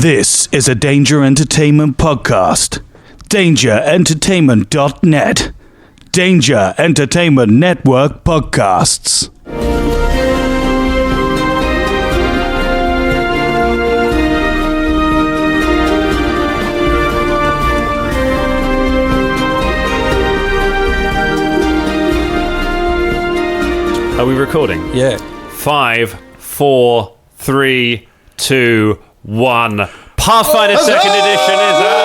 This is a Danger Entertainment podcast. DangerEntertainment.net. Danger Entertainment Network podcasts. Are we recording? Yeah. 5, 4, 3, 2, 1. Pathfinder 2nd edition is out!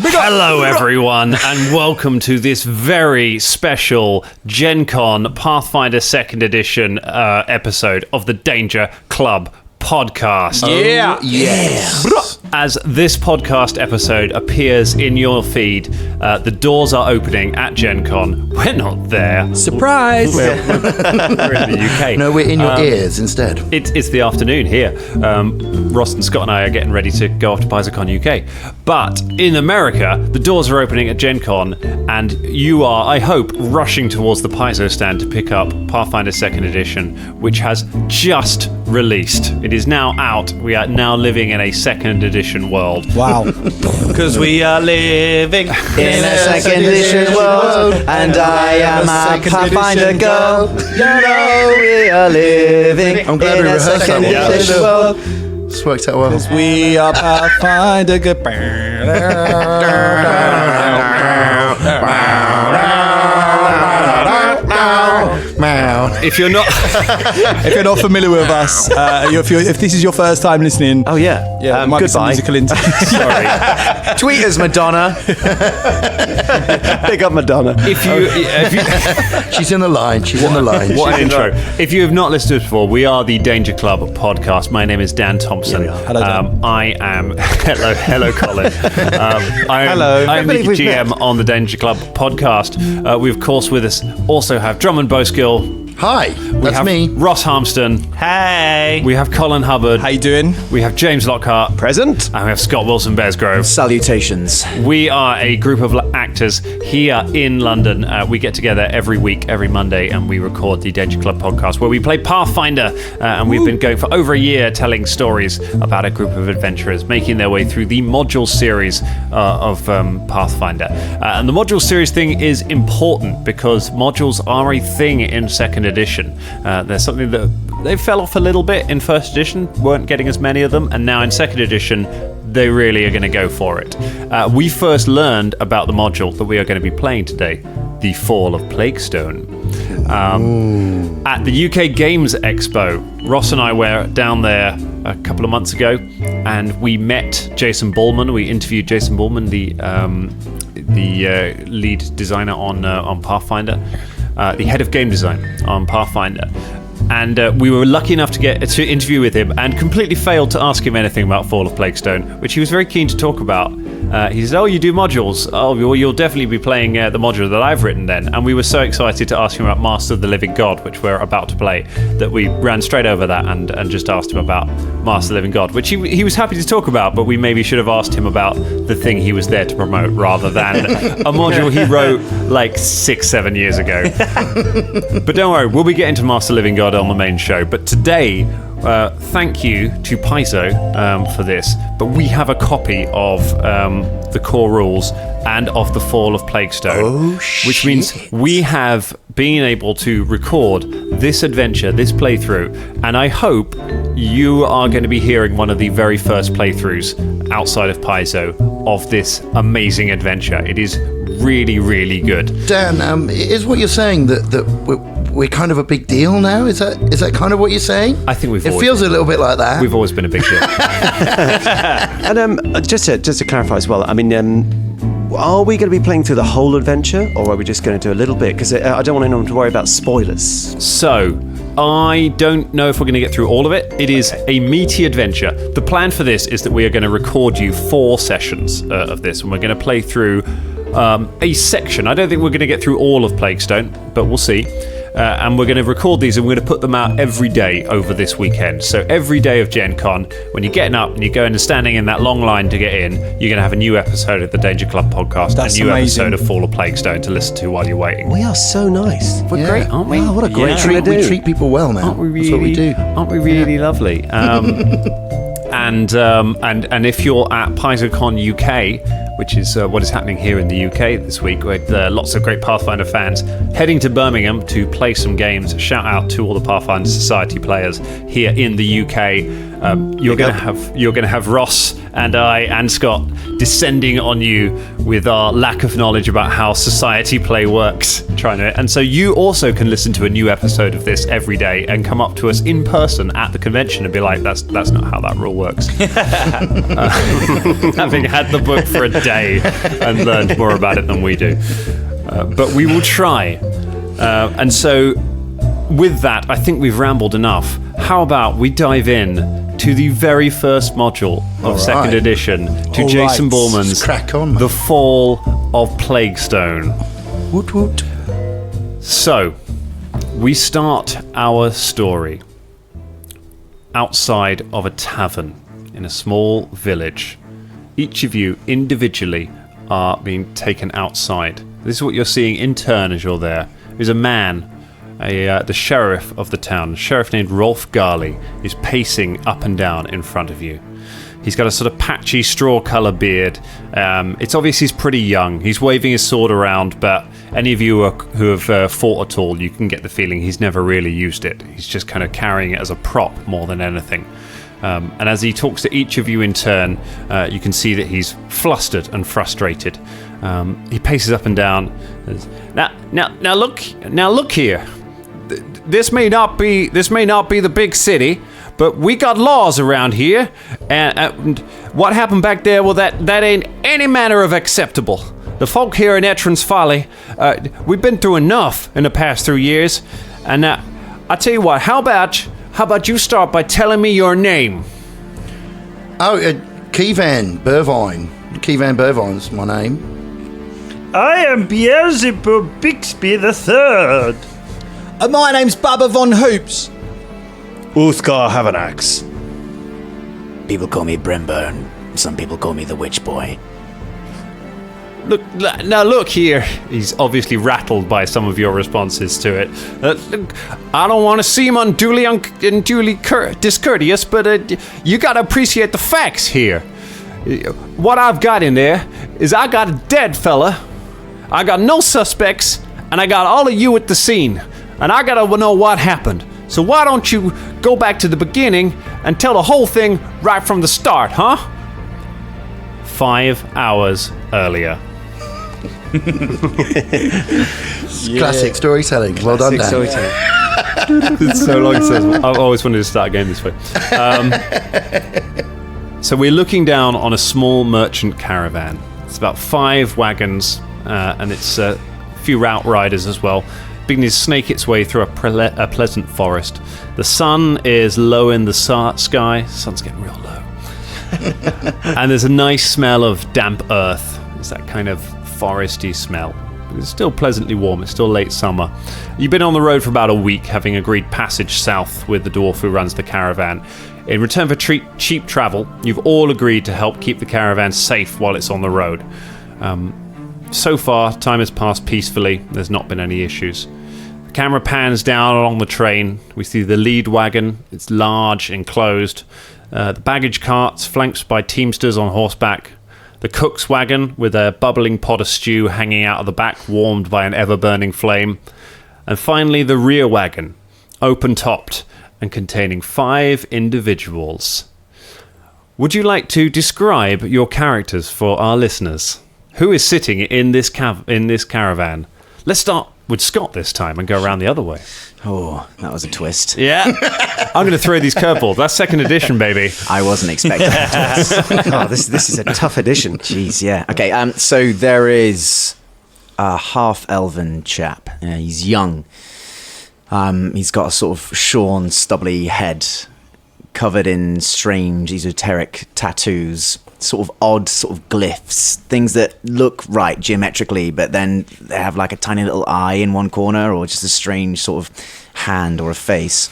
Hello everyone and welcome to this very special Gen Con Pathfinder 2nd edition episode of the Danger Club podcast. Yeah. Yes. As this podcast episode appears in your feed, the doors are opening at Gen Con. We're not there. Surprise! We're in the UK. No, we're in your ears instead. It's the afternoon here. Ross and Scott and I are getting ready to go off to PaizoCon UK. But in America, the doors are opening at Gen Con, and you are, I hope, rushing towards the Paizo stand to pick up Pathfinder 2nd Edition, which has just released. It is now out. We are now living in a 2nd edition world. Wow. Because we are living In a 2nd edition world, and I am a Pathfinder girl. You know we are living I'm glad in we a rehearsed that 2nd one. edition world. It's worked out well. We are Pathfinder. If you're not familiar with us, if this is your first time listening, Oh yeah, it might be some goodbye. musical sorry, Tweet us, Madonna. Big up Madonna. if you She's in the line. She's in the line. what an intro. If you have not listened to us before, we are the Danger Club podcast. My name is Dan Thompson. Hello, Dan. I am hello Colin. Hello. I'm the GM on the Danger Club podcast. We of course with us also have Drummond Boskill. Hi, We that's have me. Ross Harmston. Hey! We have Colin Hubbard. How you doing? We have James Lockhart. Present. And we have Scott Wilson-Beresgrove. Salutations. We are a group of actors here in London. We get together every week, every Monday, and we record the Danger Club podcast where we play Pathfinder. And we've been going for over a year telling stories about a group of adventurers making their way through the module series of Pathfinder. And the module series thing is important because modules are a thing in 2nd edition. There's something that they fell off a little bit in 1st edition, weren't getting as many of them, and now in 2nd edition, they really are going to go for it. We first learned about the module that we are going to be playing today, The Fall of Plaguestone, at the UK Games Expo. Ross and I were down there a couple of months ago, and we met Jason Bulmahn. We interviewed Jason Bulmahn, the lead designer on Pathfinder. The head of game design on Pathfinder. And we were lucky enough to get to interview with him and completely failed to ask him anything about Fall of Plaguestone, which he was very keen to talk about. He said, "Oh, you do modules? Oh, well, you'll definitely be playing the module that I've written then." And we were so excited to ask him about Master of the Living God, which we're about to play, that we ran straight over that and just asked him about Master of the Living God, which he was happy to talk about, but we maybe should have asked him about the thing he was there to promote rather than a module he wrote like 6-7 years ago. But don't worry, we'll be getting to Master of the Living God on the main show. But today, thank you to Paizo for this, but we have a copy of the core rules and of the Fall of Plaguestone, which means we have been able to record this adventure, this playthrough, and I hope you are going to be hearing one of the very first playthroughs outside of Paizo of this amazing adventure. It is really, really good. Dan, is what you're saying that we're kind of a big deal now? Is that kind of what you're saying? I think It feels a little bit like that. We've always been a big deal. And just to clarify as well, I mean, are we going to be playing through the whole adventure, or are we just going to do a little bit? Because I don't want anyone to worry about spoilers. So, I don't know if we're going to get through all of it. It is a meaty adventure. The plan for this is that we are going to record you 4 sessions of this, and we're going to play through a section. I don't think we're going to get through all of Plaguestone, but we'll see. and we're going to record these and we're going to put them out every day over this weekend. So every day of Gen Con, when you're getting up and you're going and standing in that long line to get in, you're going to have a new episode of the Danger Club podcast, That's a new amazing. episode of Fall of Plaguestone to listen to while you're waiting. We are so nice. We're Yeah. great, aren't we? Wow, what a great thing to We do. treat people well, man. Aren't we really? That's what we do. Aren't we really lovely? And if you're at PaizoCon UK, which is what is happening here in the UK this week, with lots of great Pathfinder fans heading to Birmingham to play some games. Shout out to all the Pathfinder Society players here in the UK. You're going to have Ross and I and Scott descending on you with our lack of knowledge about how society play works. And so you also can listen to a new episode of this every day and come up to us in person at the convention and be like, that's not how that rule works. Having had the book for a day and learned more about it than we do. But we will try. And so with that, I think we've rambled enough. How about we dive in to the very first module of All second right. edition, to All Jason right. Bulmann's Let's crack on, man. The Fall of Plaguestone. Woot woot. So, we start our story outside of a tavern in a small village. Each of you individually are being taken outside. This is what you're seeing in turn as you're there. There's a man, the sheriff of the town, a sheriff named Rolf Garley, is pacing up and down in front of you. He's got a sort of patchy straw-colour beard. It's obvious he's pretty young. He's waving his sword around, but any of you who have fought at all, you can get the feeling he's never really used it. He's just kind of carrying it as a prop more than anything. And as he talks to each of you in turn, you can see that he's flustered and frustrated. He paces up and down. Now look here. This may not be the big city, but we got laws around here, and what happened back there, well, that ain't any manner of acceptable. The folk here in Etron's Folly, we've been through enough in the past 3 years, and I tell you what, how about you start by telling me your name? Oh, Kevan Burvine. Kevan Burvine's my name. I am Beelzebub Bixby III. My name's Bubba Von Hoops. Uthgar Havanax. People call me Brimburn. Some people call me the Witch Boy. Look here. He's obviously rattled by some of your responses to it. I don't want to seem unduly discourteous, but you got to appreciate the facts here. What I've got in there is I got a dead fella, I got no suspects, and I got all of you at the scene. And I got to know what happened. So why don't you go back to the beginning and tell the whole thing right from the start, huh? 5 hours earlier. Classic storytelling. Well done, Dan. It's so long since I've always wanted to start a game this way. So we're looking down on a small merchant caravan. It's about 5 wagons, and it's a few route riders as well, beginning to snake its way through a pleasant forest. The sun is low in the sky. The sun's getting real low. And there's a nice smell of damp earth. It's that kind of foresty smell. It's still pleasantly warm. It's still late summer. You've been on the road for about a week, having agreed passage south with the dwarf who runs the caravan. In return for cheap travel, you've all agreed to help keep the caravan safe while it's on the road. So far, time has passed peacefully. There's not been any issues. The camera pans down along the train. We see the lead wagon. It's large, enclosed. The baggage carts flanked by teamsters on horseback. The cook's wagon with a bubbling pot of stew hanging out of the back, warmed by an ever-burning flame. And finally, the rear wagon, open-topped and containing 5 individuals. Would you like to describe your characters for our listeners? Who is sitting in this caravan? Let's start with Scott this time and go around the other way. Oh, that was a twist. Yeah. I'm going to throw these curveballs. That's second edition, baby. I wasn't expecting that. Oh, this is a tough edition. Jeez, yeah. Okay, so there is a half-elven chap. He's young. He's got a sort of shorn, stubbly head covered in strange esoteric tattoos, sort of odd sort of glyphs, things that look right geometrically, but then they have like a tiny little eye in one corner or just a strange sort of hand or a face.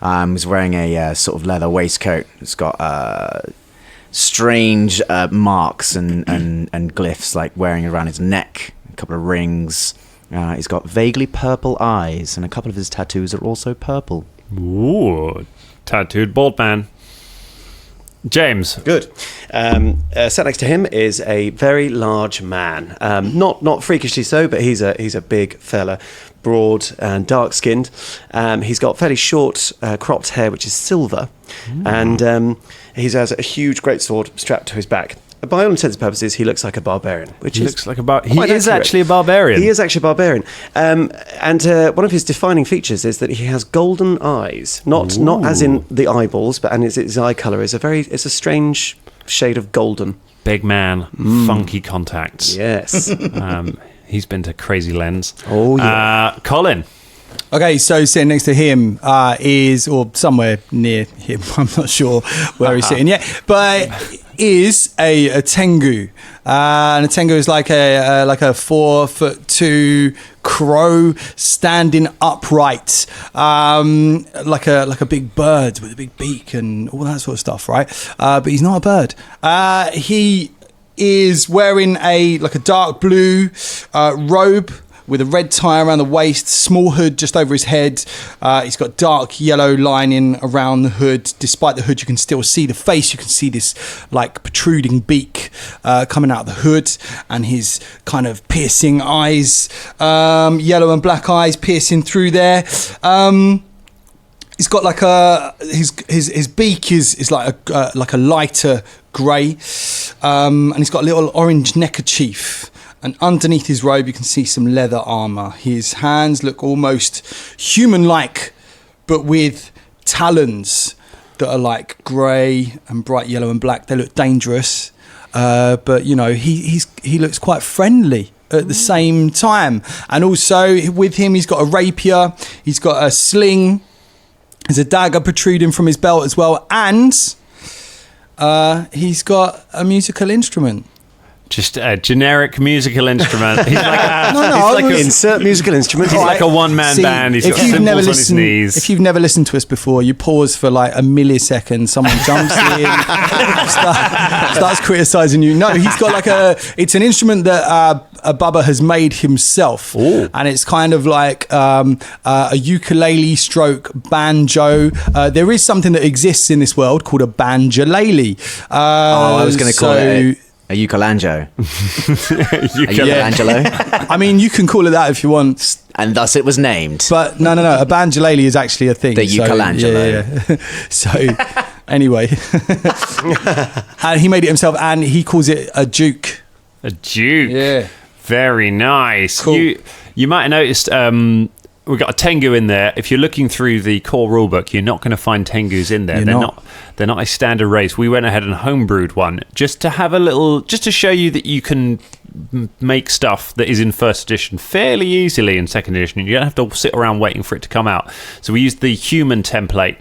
He's wearing a sort of leather waistcoat. It's got strange marks and glyphs like wearing around his neck, a couple of rings. He's got vaguely purple eyes, and a couple of his tattoos are also purple. Ooh, tattooed bald man. James. Good. Sat next to him is a very large man. Not freakishly so, but he's a big fella, broad and dark-skinned. He's got fairly short, cropped hair, which is silver, and he has a huge greatsword strapped to his back. By all intents and purposes, he looks like a barbarian. He is actually a barbarian. He is actually a barbarian. And one of his defining features is that he has golden eyes. Not as in the eyeballs, but his eye colour is it's a strange shade of golden. Big man, funky contacts. Yes. He's been to Crazy Lens. Oh, yeah. Colin. Okay, so sitting next to him or somewhere near him, I'm not sure where he's sitting yet, but is a Tengu. And a Tengu is like a 4'2" crow standing upright, like a big bird with a big beak and all that sort of stuff, right? But he's not a bird. He is wearing a dark blue robe with a red tie around the waist, small hood just over his head. He's got dark yellow lining around the hood. Despite the hood, you can still see the face. You can see this like protruding beak coming out of the hood, and his kind of piercing eyes, yellow and black eyes piercing through there. He's got like his beak is like a lighter grey, and he's got a little orange neckerchief. And underneath his robe, you can see some leather armour. His hands look almost human-like, but with talons that are like grey and bright yellow and black. They look dangerous, but he looks quite friendly at the same time. And also with him, he's got a rapier, he's got a sling, there's a dagger protruding from his belt as well, and he's got a musical instrument. Just a generic musical instrument. He's like insert musical instrument. He's like a one-man band. He's got cymbals on his knees. If you've never listened to us before, you pause for like a millisecond. Someone jumps in, starts criticising you. No, he's got it's an instrument that Bubba has made himself. Ooh. And it's kind of like a ukulele stroke banjo. There is something that exists in this world called a banjolele. I was going to call it a ukulangelo. Ukulangelo. I mean, you can call it that if you want. And thus it was named. But no. A banjolele is actually a thing. The ukulangelo. Yeah. So, anyway. And he made it himself, and he calls it a juke. A juke. Yeah. Very nice. Cool. You might have noticed we've got a Tengu in there. If you're looking through the core rulebook, you're not going to find Tengus in there. They're not a standard race. We went ahead and homebrewed one just to show you that you can make stuff that is in first edition fairly easily in second edition. You don't have to sit around waiting for it to come out. So we used the human template,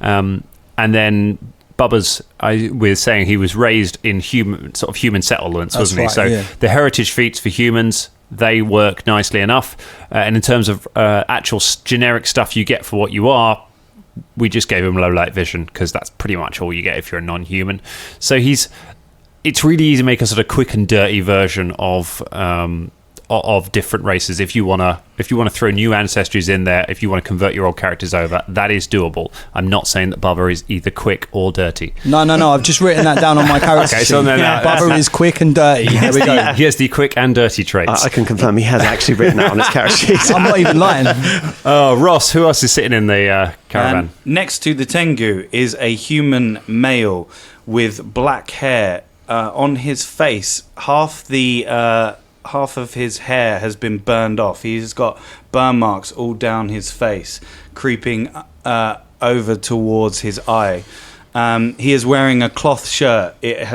and then Bubba's we're saying he was raised in human settlements, wasn't he? Right, so yeah. The heritage feats for humans, they work nicely enough. And in terms of actual generic stuff you get for what you are, we just gave him low light vision because that's pretty much all you get if you're a non-human. So it's really easy to make a sort of quick and dirty version of different races. If you want to throw new ancestries in there, if you want to convert your old characters over, that is doable. I'm not saying that Bubba is either quick or dirty. No. I've just written that down on my character sheet. So then Bubba is quick and dirty. Here we go. He has the quick and dirty traits. I can confirm he has actually written that on his character sheet. I'm not even lying. Oh, Ross, who else is sitting in the caravan? Next to the Tengu is a human male with black hair. On his face, half of his hair has been burned off. He's got burn marks all down his face, creeping over towards his eye. He is wearing a cloth shirt. It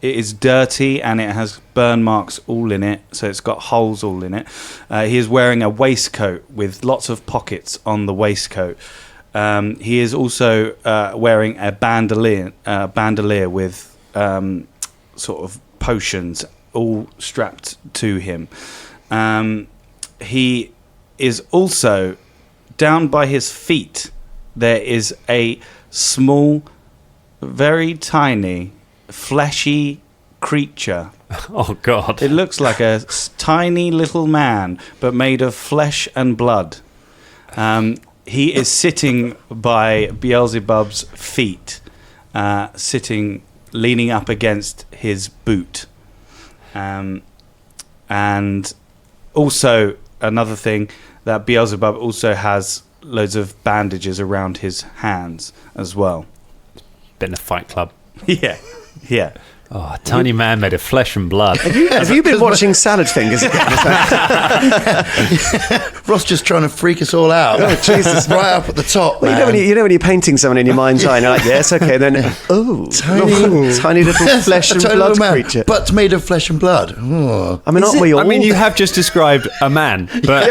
is dirty and it has burn marks all in it, so it's got holes all in it. He is wearing a waistcoat with lots of pockets on the waistcoat. He is also wearing a bandolier with sort of potions all strapped to him. He is also, down by his feet, there is a small, very tiny, fleshy creature. Oh, God. It looks like a tiny little man, but made of flesh and blood. He is sitting by Beelzebub's feet, leaning up against his boot. And also, another thing, that Beelzebub also has loads of bandages around his hands as well. Been a Fight Club. Yeah. Oh, a tiny man made of flesh and blood. Have you been watching Salad Fingers again? Ross just trying to freak us all out. Oh, Jesus. Right up at the top, Well, man. you know when you're painting someone in your mind's eye, and you're like, yes, okay, then, tiny little flesh and Tiny blood little man, creature. but made of flesh and blood. Oh. I mean, aren't we all? I mean, you have just described a man, but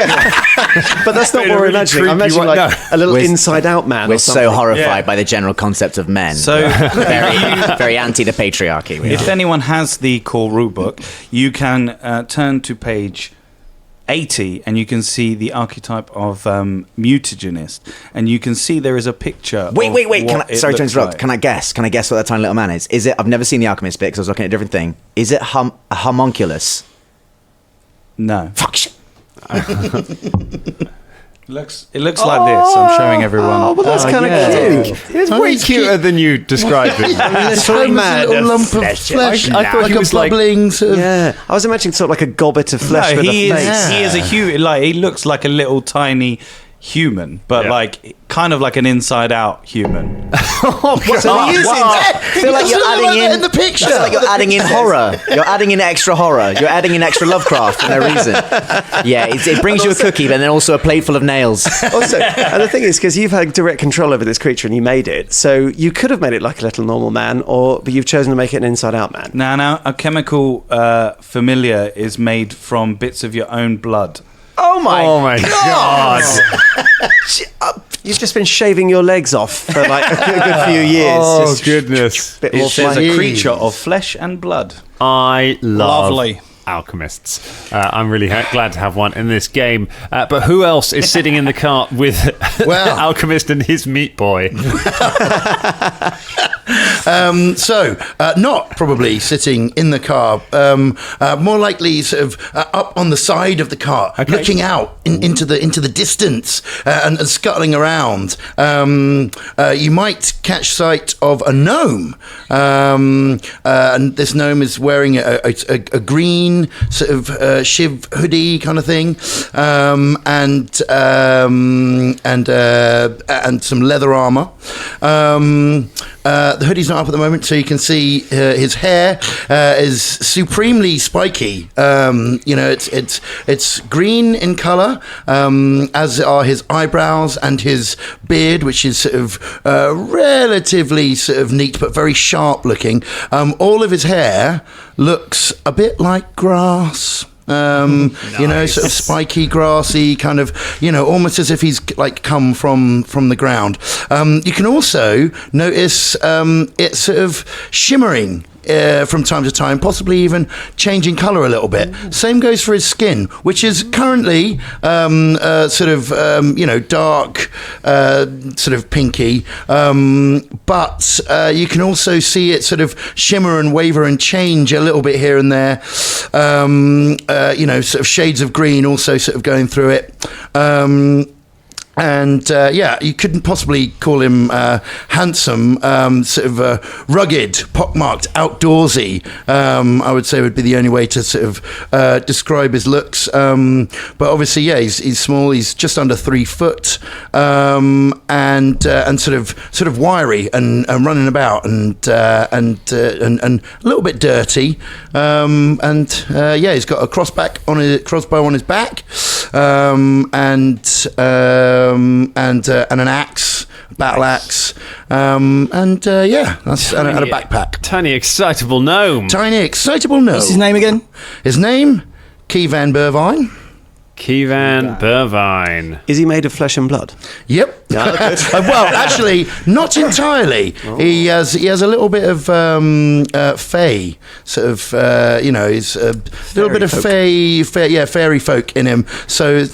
but that's not In what a we're really imagining. I'm creepy imagining way- like no. a little We're- inside-out man. We're or something. so horrified Yeah. by the general concept of men. So, very anti the patriarchy. We if are. anyone has the core rulebook, you can turn to page 80 and you can see the archetype of mutagenist, and you can see there is a picture. Wait. Of Sorry to interrupt. Like. Can I guess? Can I guess what that tiny little man is? Is it? I've never seen the Alchemist bit because I was looking at a different thing. Is it a homunculus? No. Fuck shit. It looks like this. I'm showing everyone. Oh, well, that's kind of cute. it's way cuter than you described it. It's Tiny man little of lump of flesh. flesh. I thought like he a was like- bubbling sort of... Yeah, I was imagining sort of like a gobbet of flesh No, with he a is. face. He is a human. Like, he looks like a little tiny human, but Yeah. like kind of like an inside-out human. So he is I feel like you're doesn't look like adding that in in the picture. I feel like you're adding in horror. You're adding in extra horror. You're adding in extra Lovecraft for no reason. Yeah, it brings you a cookie, but then also a plate full of nails. Also, and the thing is, because you've had direct control over this creature and you made it, so you could have made it like a little normal man, but you've chosen to make it an inside-out man. Now, a chemical familiar is made from bits of your own blood. Oh my God. You've just been shaving your legs off for like a good few years. Oh, Just goodness. bit It more says fun. a creature of flesh and blood. I love Lovely. alchemists. I'm really glad to have one in this game. But who else is sitting in the cart with Well. Alchemist and his meat boy? Not probably sitting in the car, more likely sort of up on the side of the car, looking out into the distance and scuttling around. You might catch sight of a gnome, and this gnome is wearing a green sort of shiv hoodie kind of thing, and some leather armor. The hoodie's not up at the moment, so you can see his hair is supremely spiky. It's green in colour, as are his eyebrows and his beard, which is sort of relatively sort of neat but very sharp looking. All of his hair looks a bit like grass. Sort of spiky, grassy, kind of, almost as if he's like come from the ground. You can also notice it's sort of shimmering from time to time, possibly even changing colour a little bit. Same goes for his skin, which is currently dark, sort of pinky, but you can also see it sort of shimmer and waver and change a little bit here and there. Sort of shades of green also sort of going through it. You couldn't possibly call him handsome, sort of rugged, pockmarked, outdoorsy, I would say would be the only way to sort of describe his looks. But obviously, yeah, he's small, he's just under 3 foot, and sort of wiry and running about and a little bit dirty. He's got a crossbow on his back, and an axe, battle axe, and a backpack. Tiny, excitable gnome. Tiny, excitable gnome. What's his name again? His name, Key Van Burvine. Kevan Burvine. Is he made of flesh and blood? Yep. Well, actually, not entirely. Oh. He has a little bit of fey, sort of. He's a little bit of fairy folk in him. So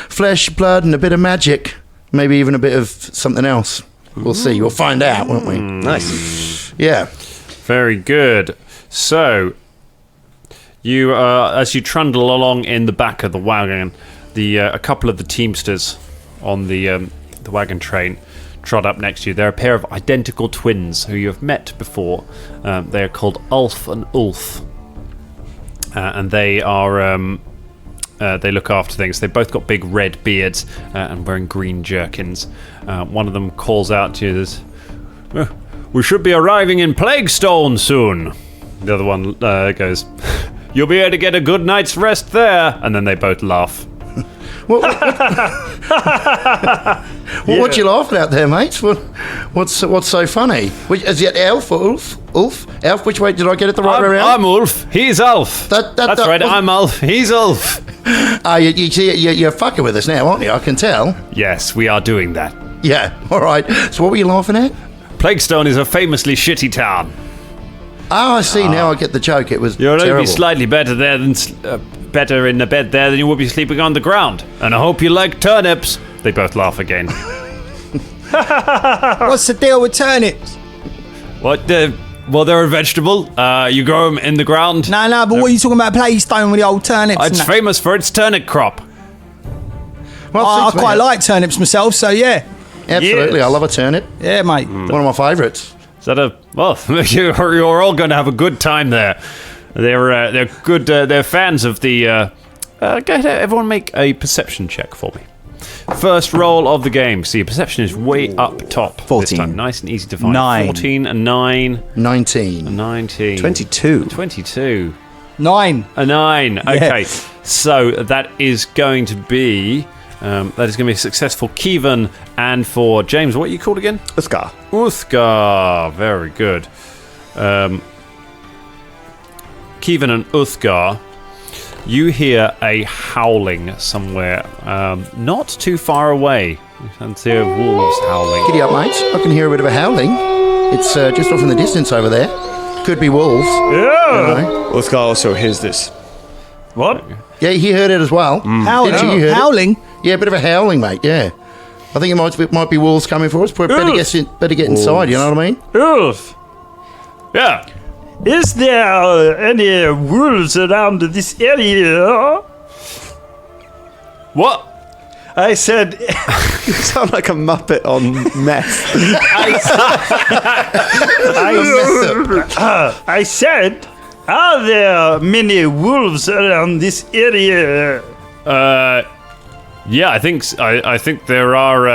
flesh, blood, and a bit of magic. Maybe even a bit of something else. We'll see. We'll find out, won't we? Nice. Yeah. Very good. So, you as you trundle along in the back of the wagon, a couple of the teamsters on the wagon train trot up next to you. They're a pair of identical twins who you have met before. They are called Ulf and Ulf, and they are they look after things. They've both got big red beards and wearing green jerkins. One of them calls out to you, "This, we should be arriving in Plaguestone soon." The other one goes, "You'll be able to get a good night's rest there." And then they both laugh. What you laughing at there, mates? What's so funny? Is it Elf or Ulf? Elf? Which way did I get it the right way around? I'm Ulf. He's Ulf. That's right. I'm Ulf. He's Ulf. You're fucking with us now, aren't you? I can tell. Yes, we are doing that. Yeah. All right. So what were you laughing at? Plaguestone is a famously shitty town. Oh, I see. Now I get the joke. It was You'll terrible. only be slightly better there than better in the bed there than you would be sleeping on the ground. And I hope you like turnips. They both laugh again. What's the deal with turnips? What? Well, they're a vegetable. You grow them in the ground. No, but what are you talking about Plaguestone with the old turnips? It's famous for its turnip crop. Well, I quite like turnips myself, so yeah. Absolutely. Yes. I love a turnip. Yeah, mate. One of my favourites. Is that you're all going to have a good time there. They're good. They're fans of the. Go ahead, everyone, make a perception check for me. First roll of the game. See, perception is way up top. 14. This time. Nice and easy to find. 9. 14 and 9. 19. 19. 22. 22. 9. A 9. Okay, so that is going to be. That is going to be a successful Kevan, and for James, what are you called again? Uthgar. Uthgar, very good. Kevan and Uthgar, you hear a howling somewhere, not too far away. You can hear wolves howling. Giddy up, mates. I can hear a bit of a howling. It's just off in the distance over there. Could be wolves. Yeah. You know. Uthgar also hears this. What? Yeah, he heard it as well. Howling? Didn't you hear it? Howling? Yeah, a bit of a howling, mate. Yeah. I think it might be wolves coming for us. Better get inside, you know what I mean? Ulf, Yeah. is there any wolves around this area? What? I said, You sound like a Muppet on meth. I said, are there many wolves around this area? Yeah, I think there are.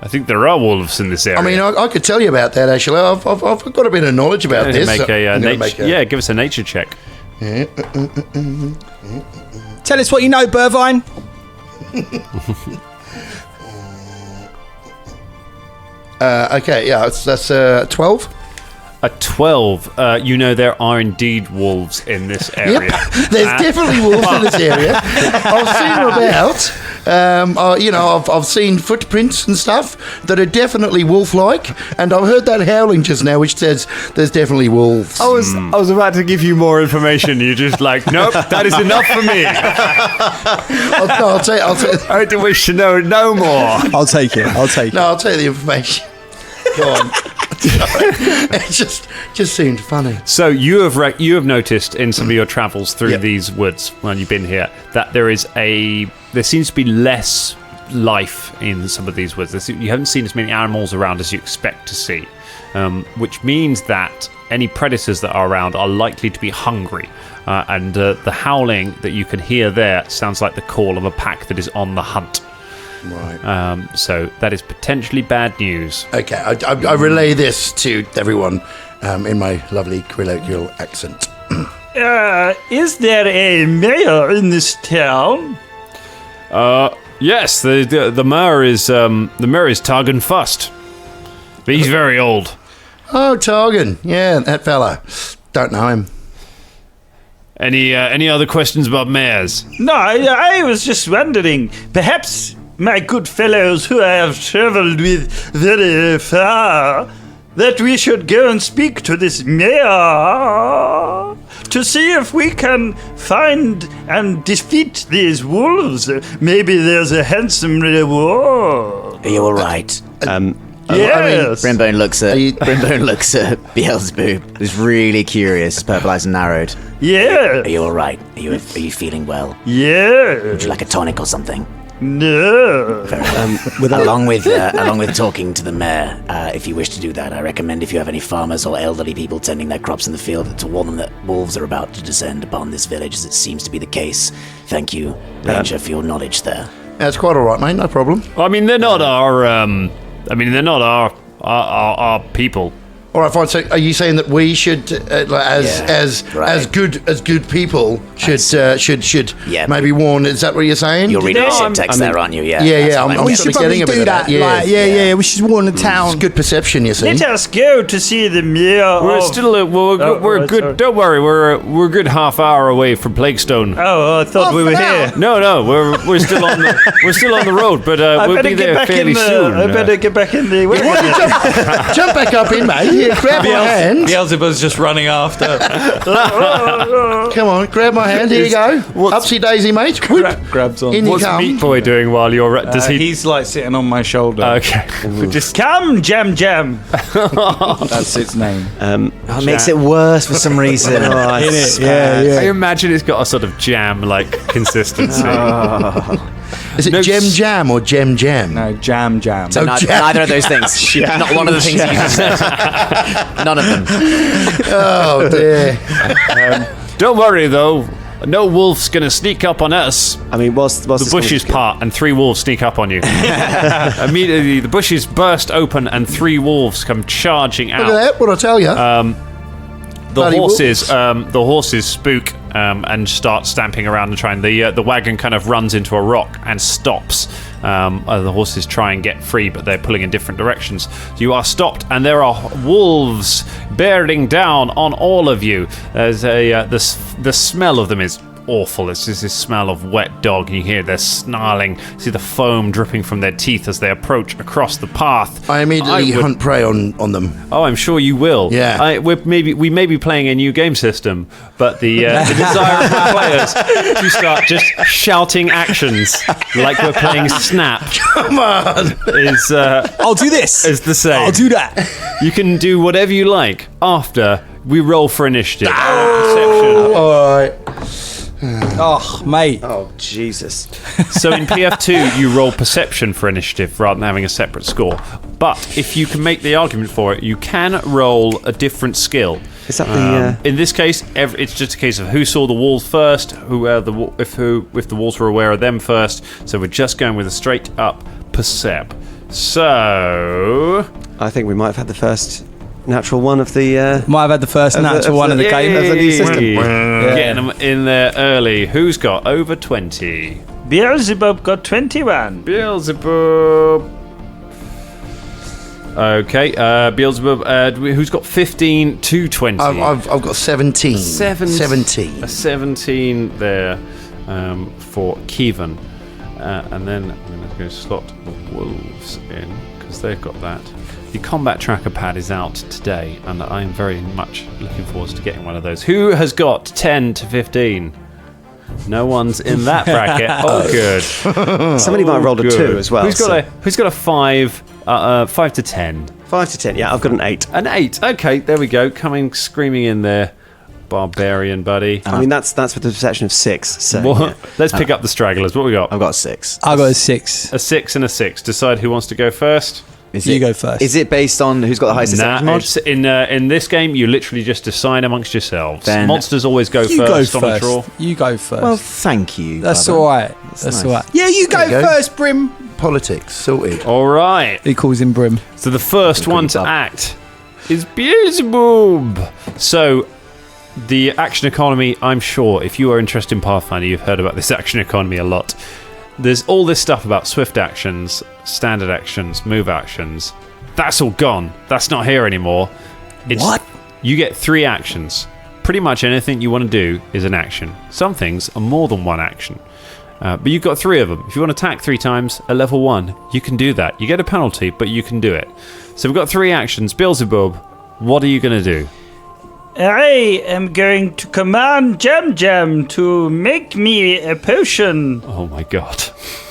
I think there are wolves in this area. I mean, I could tell you about that, actually. I've got a bit of knowledge about this. Give us a nature check. Tell us what you know, Burvine. Okay, yeah, that's 12. A 12. You know there are indeed wolves in this area. Yep, there's definitely wolves in this area. I've seen them about. I've seen footprints and stuff that are definitely wolf-like, and I've heard that howling just now, which says there's definitely wolves. I was about to give you more information. You're just like, nope, that is enough for me. I'll tell you. I don't wish to know no more. I'll take it. No, I'll tell you the information. Go on. It just seemed funny. So you have noticed in some of your travels through these woods when you've been here that there seems to be less life in some of these woods. You haven't seen as many animals around as you expect to see, which means that any predators that are around are likely to be hungry. And the howling that you can hear there sounds like the call of a pack that is on the hunt. Right. So that is potentially bad news. Okay, I relay this to everyone in my lovely colloquial accent. Is there a mayor in this town? Yes, the mayor is Targan Fust. But he's very old. Oh, Targan. Yeah, that fella. Don't know him. Any other questions about mares? No, I was just wondering, perhaps my good fellows who I have traveled with very far, that we should go and speak to this mayor to see if we can find and defeat these wolves. Maybe there's a handsome reward. Are you all right? Yes. Brimbone looks at Beelzebub, who's really curious, his purple eyes narrowed. Yeah. Are you all right? Are you feeling well? Yeah. Would you like a tonic or something? No. Along with talking to the mayor, if you wish to do that, I recommend if you have any farmers or elderly people tending their crops in the field to warn them that wolves are about to descend upon this village, as it seems to be the case. Thank you, Ranger, for your knowledge there. That's quite all right, mate. No problem. I mean, they're not our people. All right, fine. So, are you saying that we should, as good people, should maybe warn? Is that what you're saying? You're reading a text there, aren't you? Yeah. Yeah. I'm We sort should of probably getting a bit do of that. Yeah. We should warn the town. It's good perception, you see. Let us go to see the mayor. We're still we're good. sorry. Don't worry, we're a good half hour away from Plaguestone. Oh, I thought we were here. No, we're still on the road, but we'll be there fairly soon. I better get back in the. Jump back up in, mate. Here, grab my hand. Beelzebub's just running after. Come on, grab my hand. Here you go. Upsy daisy, mate. Grabs on. In you What's come. Meat Boy doing while you're? Does he? He's like sitting on my shoulder. Okay. Just Come, Jam. That's its name. It makes it worse for some reason. I imagine it's got a sort of jam-like consistency. Is it Jam or Jam? No, jam. So neither of those things. Not one of the things you just said. None of them. Oh dear. Don't worry though. No wolf's gonna sneak up on us. I mean, whilst The bushes part and 3 wolves sneak up on you. Immediately, the bushes burst open and 3 wolves come charging out. Look at that. What I tell you? The horses spook and start stamping around and trying. The wagon kind of runs into a rock and stops. The horses try and get free, but they're pulling in different directions. You are stopped, and there are wolves bearing down on all of you. There's the smell of them is awful. It's just this smell of wet dog. You hear they're snarling. See the foam dripping from their teeth as they approach across the path. I immediately hunt prey on them. Oh, I'm sure you will. Yeah. We may be playing a new game system, but the desire of my players to start just shouting actions like we're playing Snap. Come on. Is I'll do this. is the same. I'll do that. You can do whatever you like after we roll for initiative. All right. Oh, mate. Oh, Jesus. So in PF2, you roll perception for initiative rather than having a separate score. But if you can make the argument for it, you can roll a different skill. Is that the... In this case, it's just a case of who saw the wolves first, if the wolves were aware of them first. So we're just going with a straight up percep. So I think we might have had the first natural one of the... Might have had the first natural one of the game. Of the new system. Getting them in there early. Who's got over 20? Beelzebub got 21. Beelzebub. Okay, Beelzebub. Who's got 15 to 20? I've got 17. 17. A 17 there for Kevin. And then I'm going to go slot the wolves in because they've got that. The combat tracker pad is out today, and I'm very much looking forward to getting one of those. Who has got 10 to 15? No one's in that bracket. Oh, good. Somebody might have rolled a 2 as well. Who's got a 5? 5 to 10. 5 to 10. Yeah, I've got an 8. An 8. Okay, there we go. Coming screaming in there, barbarian buddy. I mean, that's with the perception of 6. So What? Let's pick up the stragglers. What we got? I've got 6. I got a 6. A 6 and a 6. Decide who wants to go first. You go first. Is it based on who's got the highest Nah, perception mod? in this game, you literally just decide amongst yourselves. Then Monsters always go You first go on a first. draw. You go first. Well, thank you. That's Bubba. all right. That's That's nice. all right. Yeah, you go There you go. first, Brim. Politics sorted. All right. He calls him Brim. So the first Good one to Bub. act is Beelzebub. So the action economy, I'm sure, if you are interested in Pathfinder, you've heard about this action economy a lot. There's all this stuff about swift actions, standard actions, move actions. That's all gone. That's not here anymore. What? You get 3 actions. pretty much anything you want to do is an action. Some things are more than one action. But you've got 3 of them. If you want to attack 3 times at level 1, you can do that. You get a penalty, but you can do it. So we've got 3 actions. Beelzebub, what are you going to do? I am going to command Jam Jam to make me a potion. Oh my god.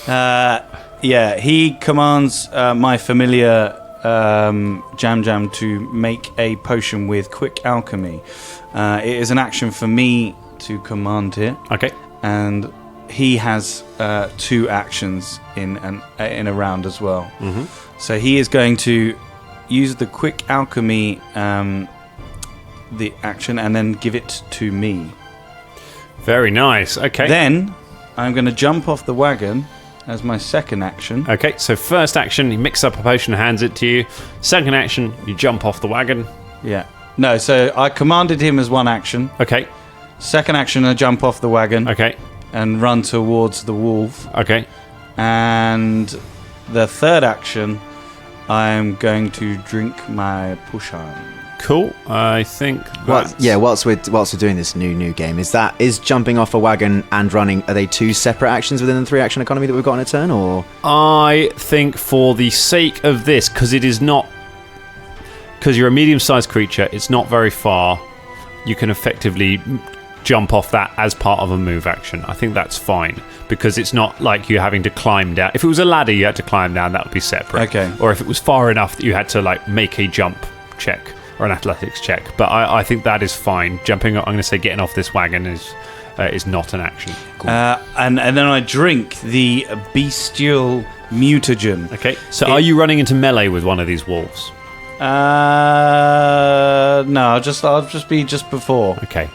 Yeah, he commands my familiar Jam Jam to make a potion with quick alchemy. It is an action for me to command it. Okay. And he has 2 actions in a round as well. Mm-hmm. So he is going to use the quick alchemy the action and then give it to me. Very nice. Okay. Then I'm going to jump off the wagon as my second action. Okay, so first action, he mixes up a potion and hands it to you. Second action, you jump off the wagon. Yeah. No, so I commanded him as one action. Okay. Second action, I jump off the wagon. Okay. And run towards the wolf. Okay. And the third action, I'm going to drink my potion. Cool. I think that's... Whilst we're doing this new game, is jumping off a wagon and running, are they 2 separate actions within the 3 action economy that we've got in a turn, or? I think for the sake of this, because you're a medium-sized creature, it's not very far, you can effectively jump off that as part of a move action. I think that's fine, because it's not like you're having to climb down. If it was a ladder you had to climb down, that would be separate. Okay. Or if it was far enough that you had to make a jump check or an athletics check. But I think that is fine. Jumping, I'm going to say getting off this wagon is not an action. Cool. And then I drink the bestial mutagen. Okay, so are you running into melee with one of these wolves? No, I'll just be just before. Okay.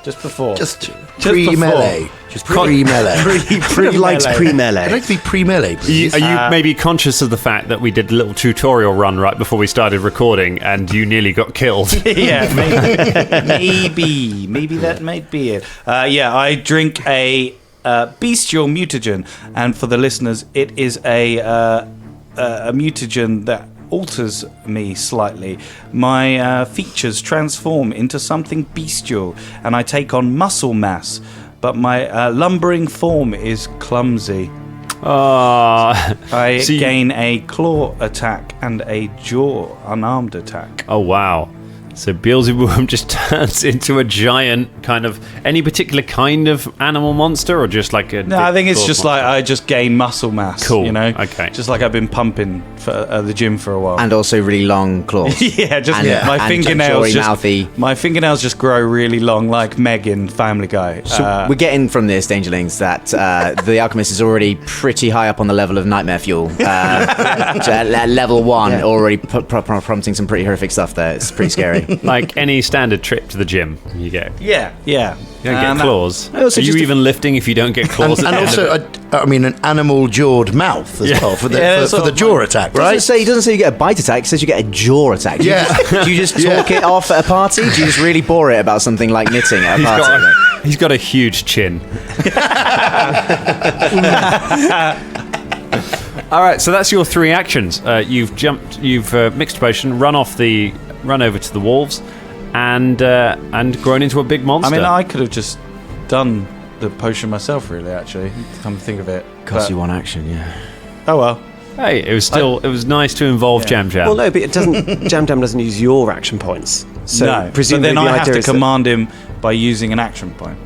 Just before. Just pre-melee. Just pre-melee. He likes pre-melee. I'd like to be pre-melee, please. Are you maybe conscious of the fact that we did a little tutorial run right before we started recording and you nearly got killed? Yeah, maybe that might be it. I drink a bestial mutagen, and for the listeners, it is a mutagen that alters me slightly. My features transform into something bestial, and I take on muscle mass, but my lumbering form is clumsy. I gain a claw attack and a jaw unarmed attack. Oh, wow. So Beelzebub just turns into a giant kind of... Any particular kind of animal monster, or just like a... No, I think it's just monster? like I just gain muscle mass. Cool. You know? Okay. Just like I've been pumping for the gym for a while. And also really long claws. Yeah, just And- my and fingernails mouthy. my fingernails just grow really long, like Meg in Family Guy. So we're getting from this, Dangerlings, that the Alchemist is already pretty high up on the level of Nightmare Fuel. So at level 1, already prompting some pretty horrific stuff there. It's pretty scary. Like any standard trip to the gym, you get... yeah. You don't get claws. also Are you just even lifting if you don't get claws? And also, an animal-jawed mouth as well for the jaw attack, right? He doesn't say you get a bite attack, he says you get a jaw attack. Do you just talk it off at a party? Do you just really bore it about something like knitting at a party? He's got a huge chin. All right, so that's your 3 actions. You've jumped, you've mixed a potion, run over to the wolves, and grown into a big monster. I mean, I could have just done the potion myself, really. Actually, come to think of it, Costs you 1 action, yeah. Oh well. Hey, it was nice to involve Jam Jam. Well, no, but it doesn't. Jam Jam doesn't use your action points. So No, presumably but then the I have idea to is that- command him by using an action point,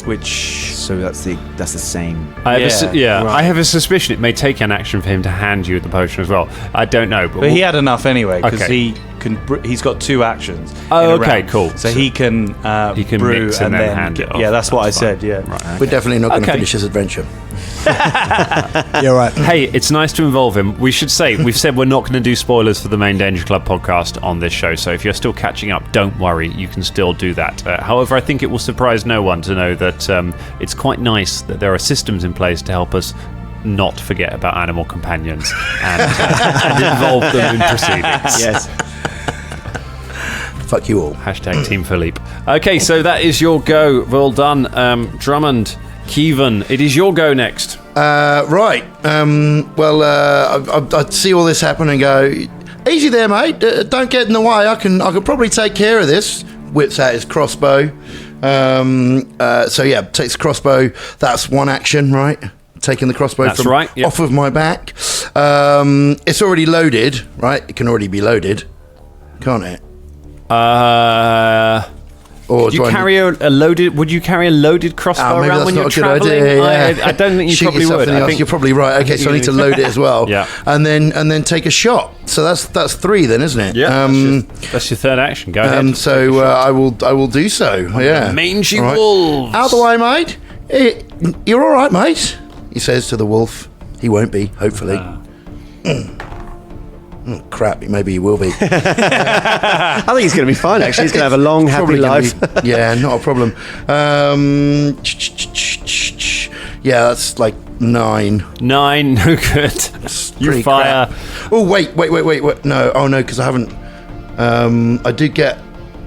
which So that's the same. I have right. I have a suspicion it may take an action for him to hand you the potion as well. I don't know, but he had enough anyway because Okay. he's got 2 actions. Oh, in a okay, round. cool. So he can brew mix and then hand it off. Yeah, that's what I That's fine. said. Yeah. Right. We're definitely not going to Okay. finish this adventure. You're right. Hey, it's nice to involve him. We've said we're not going to do spoilers for the main Danger Club podcast on this show, so if you're still catching up, don't worry, you can still do that. However, I think it will surprise no one to know that it's quite nice that there are systems in place to help us not forget about animal companions and involve them in proceedings. Yes. Fuck you all. Hashtag Team Philippe. Okay, so that is your go. Well done, Drummond. Kievan, it is your go next. Right. I'd see all this happen and go, easy there, mate. Don't get in the way. I could probably take care of this. whips out his crossbow. So yeah, takes the crossbow. That's one action, right? Taking the crossbow off of my back. It's already loaded, right? It can already be loaded, can't it? Or would you carry a loaded crossbow around when you're traveling? Yeah. I don't think you probably would. I think you're probably right. Okay, so I need to load it as well. Yeah. And then take a shot. So that's 3 then, isn't it? Yeah. That's your third action. Go ahead. So I will do so. Yeah. Mangy wolves. Out the way, mate. You're all right, mate. He says to the wolf. He won't be, hopefully. Oh, crap, maybe he will be. I think he's going to be fine, actually. He's going to have a long, happy life. Yeah, not a problem. Yeah, that's like 9. 9, no good. You fire. Crap. Oh, wait. No, because I haven't. I did get.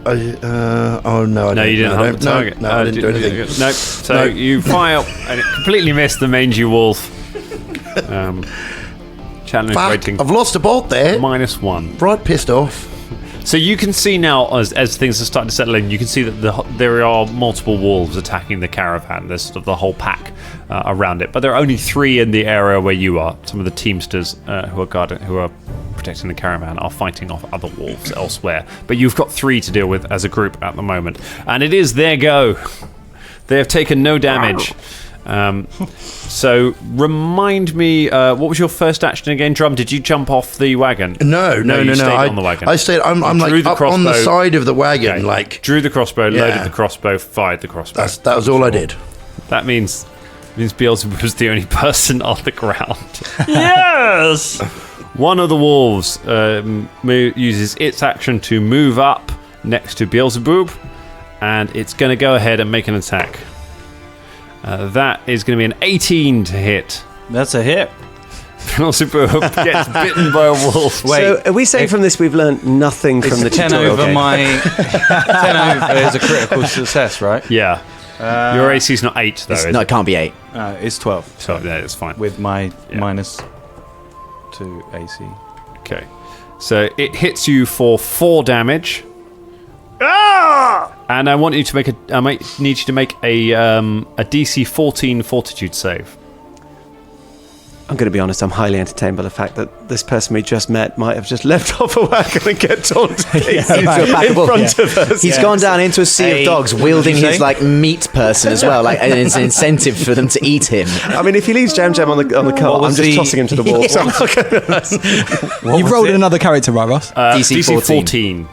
Oh, no, I didn't. You didn't hunt the target. No, I didn't do anything. Nope. So you fire, and it completely missed the mangy wolf. Challenge rating. I've lost a bolt there. -1. Right pissed off. So you can see now, as things are starting to settle in, you can see that there are multiple wolves attacking the caravan. There's sort of the whole pack around it, but there are only 3 in the area where you are. Some of the teamsters who are protecting the caravan are fighting off other wolves elsewhere. But you've got 3 to deal with as a group at the moment, and it is their go. They have taken no damage. So remind me, what was your first action again, Drum? Did you jump off the wagon? No. You stayed on the wagon. I stayed. I'm like up on the side of the wagon, Okay. like drew the crossbow, loaded the crossbow, fired the crossbow. That was all I did. That means Beelzebub was the only person on the ground. Yes! One of the wolves uses its action to move up next to Beelzebub, and it's going to go ahead and make an attack. That is going to be an 18 to hit. That's a hit. Beelzebub gets bitten by a wolf. Wait, so are we saying from this we've learned nothing from the 10 tutorial over game? 10 over is a critical success, right? Yeah. Your AC's not 8 though. No, it can't be 8. It's 12. So yeah, it's fine. With my -2 AC. Okay. So it hits you for 4 damage. And I want you to I might need you to make a DC 14 Fortitude save. I'm going to be honest, I'm highly entertained by the fact that this person we just met might have just left off a wagon and get torn to pieces in front of us. He's gone down into a sea of dogs, wielding his like meat person as well, like, and it's an incentive for them to eat him. I mean, if he leaves Jam Jam on the cart, I'm just tossing him to the wall. You've rolled another character, right, Ross? DC 14.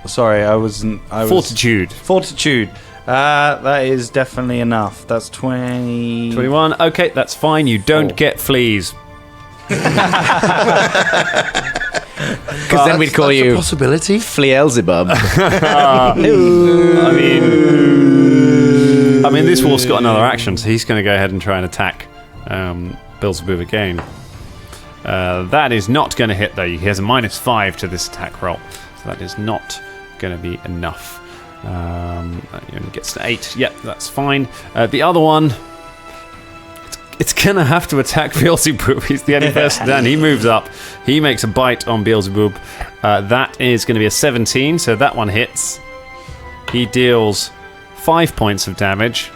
Sorry, I wasn't. Fortitude. Fortitude. That is definitely enough. That's 20. 21. Okay, that's fine. You don't get fleas. Because then we'd call that's you a possibility. Fleelzebub. I mean, this wolf's got another action, so he's going to go ahead and try and attack Beelzebub again. That is not going to hit, though. He has a -5 to this attack roll, so that is not going to be enough. He only gets to 8. Yep, that's fine. The other one, it's going to have to attack Beelzebub. He's the only person down. He moves up. He makes a bite on Beelzebub. That is going to be a 17, so that one hits. He deals 5 points of damage.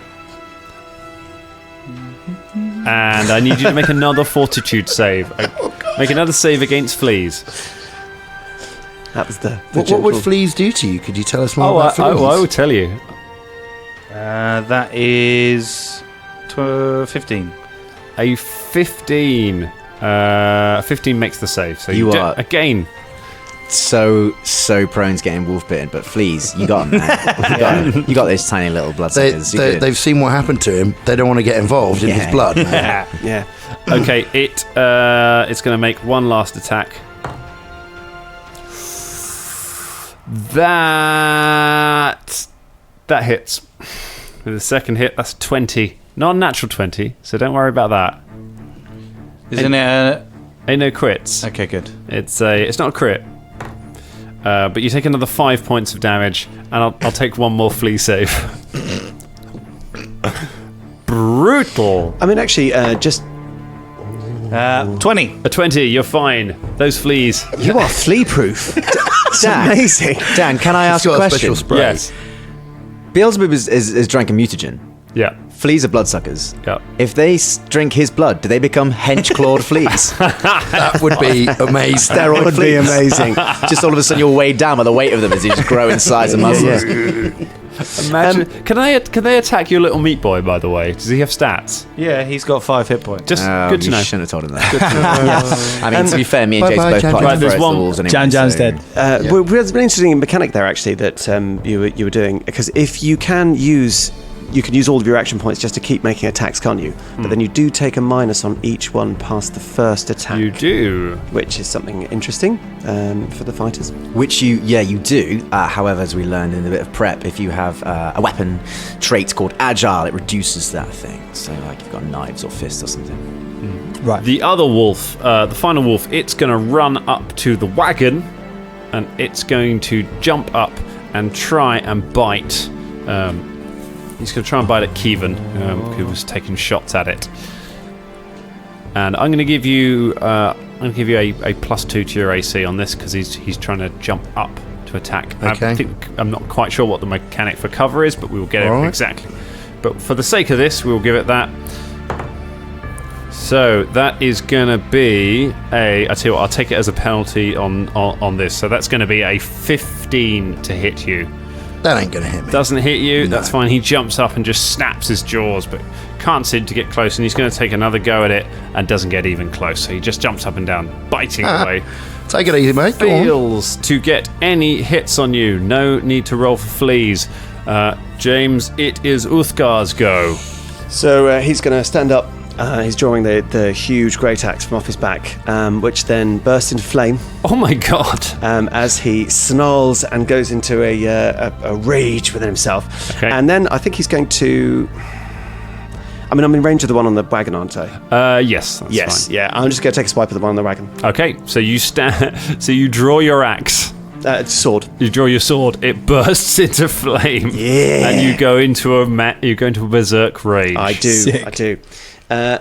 And I need you to make another Fortitude save. Make another save against fleas. That was the What would fleas do to you? Could you tell us more about fleas? I will tell you. That is 15. A 15. 15 makes the save. So You are- again. so prone to getting wolf bitten, but fleas, you got him, man. You got this tiny little bloodsuckers. They've seen what happened to him. They don't want to get involved in his blood. Man. Yeah. Okay, it's going to make one last attack. That hits. With the second hit, that's 20. Not a natural 20, so don't worry about that. Isn't it? Ain't no crits. Okay, good. It's not a crit. But you take another 5 points of damage, and I'll take one more flea save. Brutal. I mean, actually, just 20. A 20, you're fine. Those fleas. You are flea-proof. It's amazing. Dan, can I ask He's a got a question? special spray. Yes. Beelzebub is drank a mutagen. Yeah. Fleas are bloodsuckers. Yeah. If they drink his blood, do they become hench-clawed fleas? That would be amazing. Steroid would be fleas. amazing. Just all of a sudden you're weighed down by the weight of them as you just grow in size and muscles. Imagine. Can they attack your little meat boy, by the way? Does he have stats? Yeah, he's got 5 hit points. Just good to You know. shouldn't have told him that. I mean, to be fair, me and Jason Bye-bye, both Jan. plugged Right, through there's the one- walls anyway. Jan's so- dead. Well, there's an interesting mechanic there actually that you were doing, because if you can use all of your action points just to keep making attacks, can't you? But then you do take a minus on each one past the first attack. You do. Which is something interesting for the fighters. Which you do. However, as we learned in a bit of prep, if you have a weapon trait called Agile, it reduces that thing. So, like, you've got knives or fists or something. Right. The other wolf, the final wolf, it's going to run up to the wagon, and it's going to jump up and try and bite. He's going to try and bite at Kevin, who was taking shots at it. And I'm going to give you a +2 to your AC on this because he's trying to jump up to attack. Okay. I'm not quite sure what the mechanic for cover is, but we will get it All right. exactly. But for the sake of this, we will give it that. So that is going to be I tell you what, I'll take it as a penalty on this. So that's going to be a 15 to hit you. That ain't going to hit me. Doesn't hit you, that's fine. He jumps up and just snaps his jaws, but can't seem to get close, and he's going to take another go at it and doesn't get even close. So he just jumps up and down, biting away. Take it easy, mate. Go on. Fails to get any hits on you. No need to roll for fleas. James, it is Uthgar's go. So he's going to stand up. He's drawing the huge great axe from off his back, which then bursts into flame Oh my god. as he snarls and goes into a rage within himself. Okay. And then I think he's going to... I'm in range of the one on the wagon, aren't I? Yes, that's Yes, fine. yeah. I'm just going to take a swipe at the one on the wagon. Okay, so you so you draw your axe. Sword. You draw your sword. It bursts into flame. Yeah. And you go into a berserk rage. I do. Sick. I do.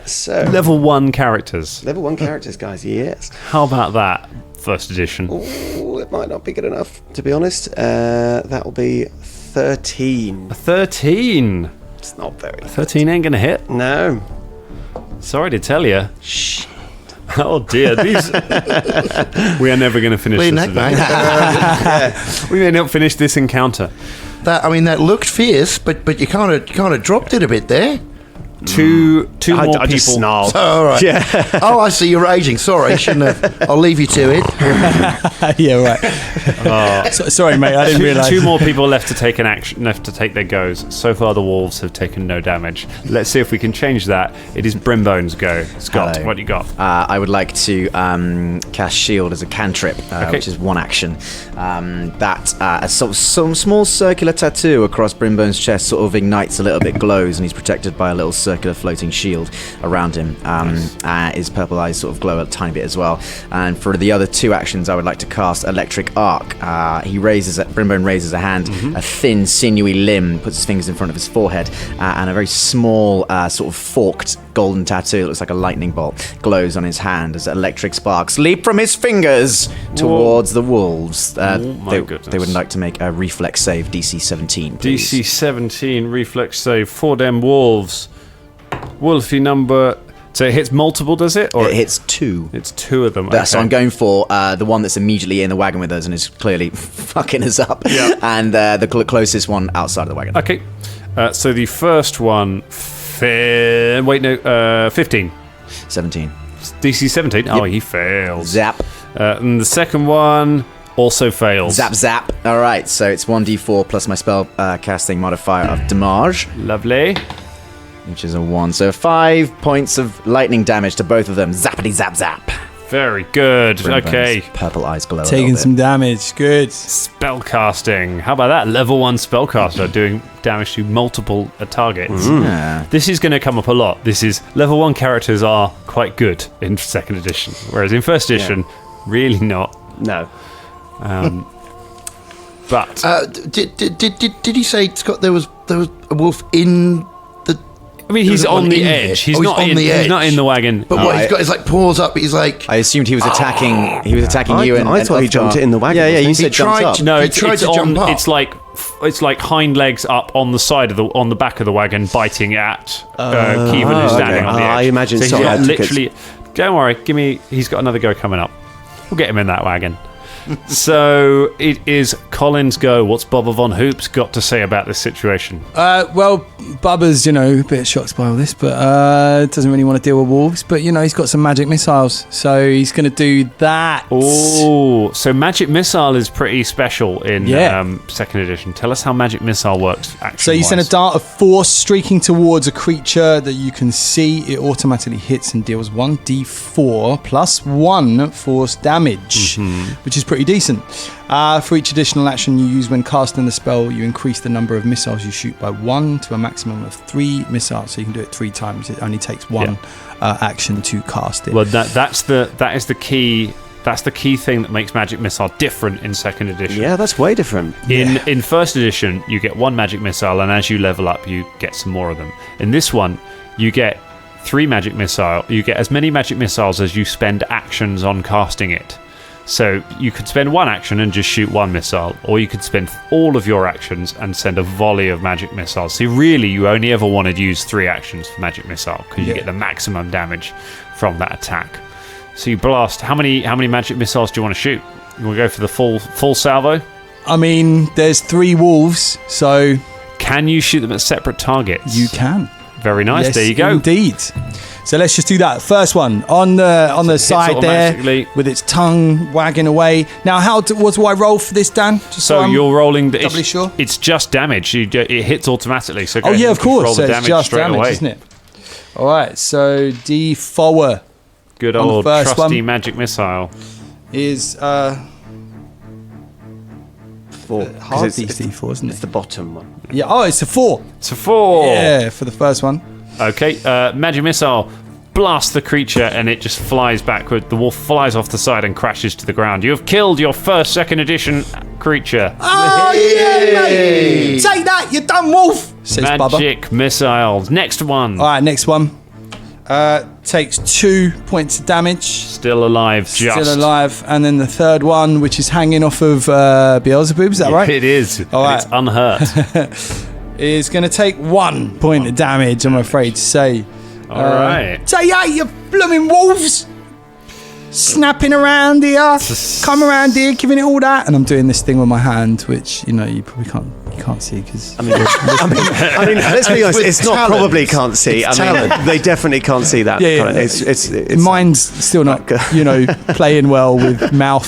So Level 1 characters. level 1 characters, guys. Yes. How about that? First edition. Ooh, it might not be good enough, to be honest. That will be 13. 13. It's not very. 13 ain't gonna hit. No. Sorry to tell you. Oh dear, these. We are never going to finish Clean this. neck, mate. We may not finish this encounter. That looked fierce, but you kind of dropped it a bit there. Two more I people. just snarled. All right. Yeah. Oh, I see. You're raging. Sorry, shouldn't have. I'll leave you to it. Yeah, right. Sorry, mate. I didn't realise. Two more people left to take their goes. So far, the wolves have taken no damage. Let's see if we can change that. It is Brimbone's go. Scott, Hello. what do you got? I would like to cast Shield as a cantrip, which is one action. A sort of some small circular tattoo across Brimbone's chest sort of ignites a little bit, glows, and he's protected by a little circular floating shield around him. His purple eyes sort of glow a tiny bit as well. And for the other two actions, I would like to cast Electric Arc. Brimbone raises a hand, a thin, sinewy limb, puts his fingers in front of his forehead, and a very small, sort of forked golden tattoo that looks like a lightning bolt glows on his hand as electric sparks leap from his fingers towards the wolves. my goodness. They would like to make a reflex save, DC 17, please. DC 17 reflex save for them wolves. Wolfie number. So it hits multiple, does it? Or It hits 2. It's 2 of them. So I'm going for the one that's immediately in the wagon with us and is clearly fucking us up. Yeah. And the closest one outside of the wagon. Okay. So the first one. 15. 17. DC 17. Oh, he fails. Zap. And the second one also fails. Zap, zap. All right, so it's 1d4 plus my spell casting modifier of damage, Lovely. which is a 1. So 5 points of lightning damage to both of them. Zappity, zap, zap. Very good. Brimbone's Okay. Purple eyes glow a Taking little some bit. damage. Good. Spellcasting. How about that? Level 1 spellcaster doing damage to multiple targets. Yeah. This is going to come up a lot. This is level 1 characters are quite good in second edition, whereas in first edition, really not. No. But Did he say, Scott, there was a wolf in I mean, he's doesn't on want the in edge. here. He's not on in. the edge. He's not in the wagon. But what he's got is like paws up. He's like. I assumed he was attacking. He was attacking you. And I thought he Uthgar. jumped in the wagon. Yeah, wasn't you he? said jumped tried up. to- No, He it's tried to jump up. It's like hind legs up on the side of on the back of the wagon, biting at Kevin, who's standing on the edge. I imagine so. so. He's got Yeah, took it. literally. Don't worry, he's got another go coming up. We'll get him in that wagon. So it is Colin's go. What's Bubba Von Hoops got to say about this situation? Well, Bubba's, a bit shocked by all this, but doesn't really want to deal with wolves. But, he's got some magic missiles, so he's going to do that. Oh, so magic missile is pretty special in second edition. Tell us how magic missile works. So you send a dart of force streaking towards a creature that you can see. It automatically hits and deals 1d4 plus 1 force damage, which is pretty decent. For each additional action you use when casting the spell, you increase the number of missiles you shoot by 1 to a maximum of 3 missiles. So you can do it 3 times. It only takes 1 action to cast it. Well, that is the key. That's the key thing that makes magic missile different in second edition. Yeah, that's way different. In first edition, you get 1 magic missile, and as you level up, you get some more of them. In this one, you get 3 magic missile. You get as many magic missiles as you spend actions on casting it. So you could spend 1 action and just shoot 1 missile, or you could spend all of your actions and send a volley of magic missiles. So really, you only ever want to use 3 actions for magic missile because you get the maximum damage from that attack. So you blast. How many magic missiles do you want to shoot? You want to go for the full salvo? I mean, there's 3 wolves, so Can you shoot them at separate targets? you can. Very nice. Yes, there you go. Indeed. So let's just do that. First one on the side there automatically. with its tongue wagging away. Now, what do I roll for this, Dan? Just So I'm you're rolling. doubly sure. It's just damage. It hits automatically. So go Oh ahead yeah, and of course. Roll So the it's damage just straight damage, away. isn't it? All right. So D4 Good on the old first trusty one. magic missile. is 4. hard It's D4, isn't the it? bottom one. Yeah. Oh, it's a 4. It's a 4. Yeah, for the first one. Okay. Magic missile. Blast the creature and it just flies backward. The wolf flies off the side and crashes to the ground. You have killed your first second edition creature. Oh yeah, mate! Take that, you dumb wolf! Says Bubba. Magic missiles. Next one. All right, next one. Takes 2 points of damage. Still alive. Just. Still alive. And then the third one, which is hanging off of Beelzebub, is that right? It is. All And it's right. unhurt. Is going to take 1 point of damage, I'm afraid to say. All right. Say, hey, you blooming wolves! Snapping around here, come around here, giving it all that, and I'm doing this thing with my hand, which you probably can't see because I mean, let's be honest. With It's not talent. probably can't see. It's I mean, talent. they definitely can't see that. Yeah, Colin. yeah. It's mine's still not, playing well with mouth.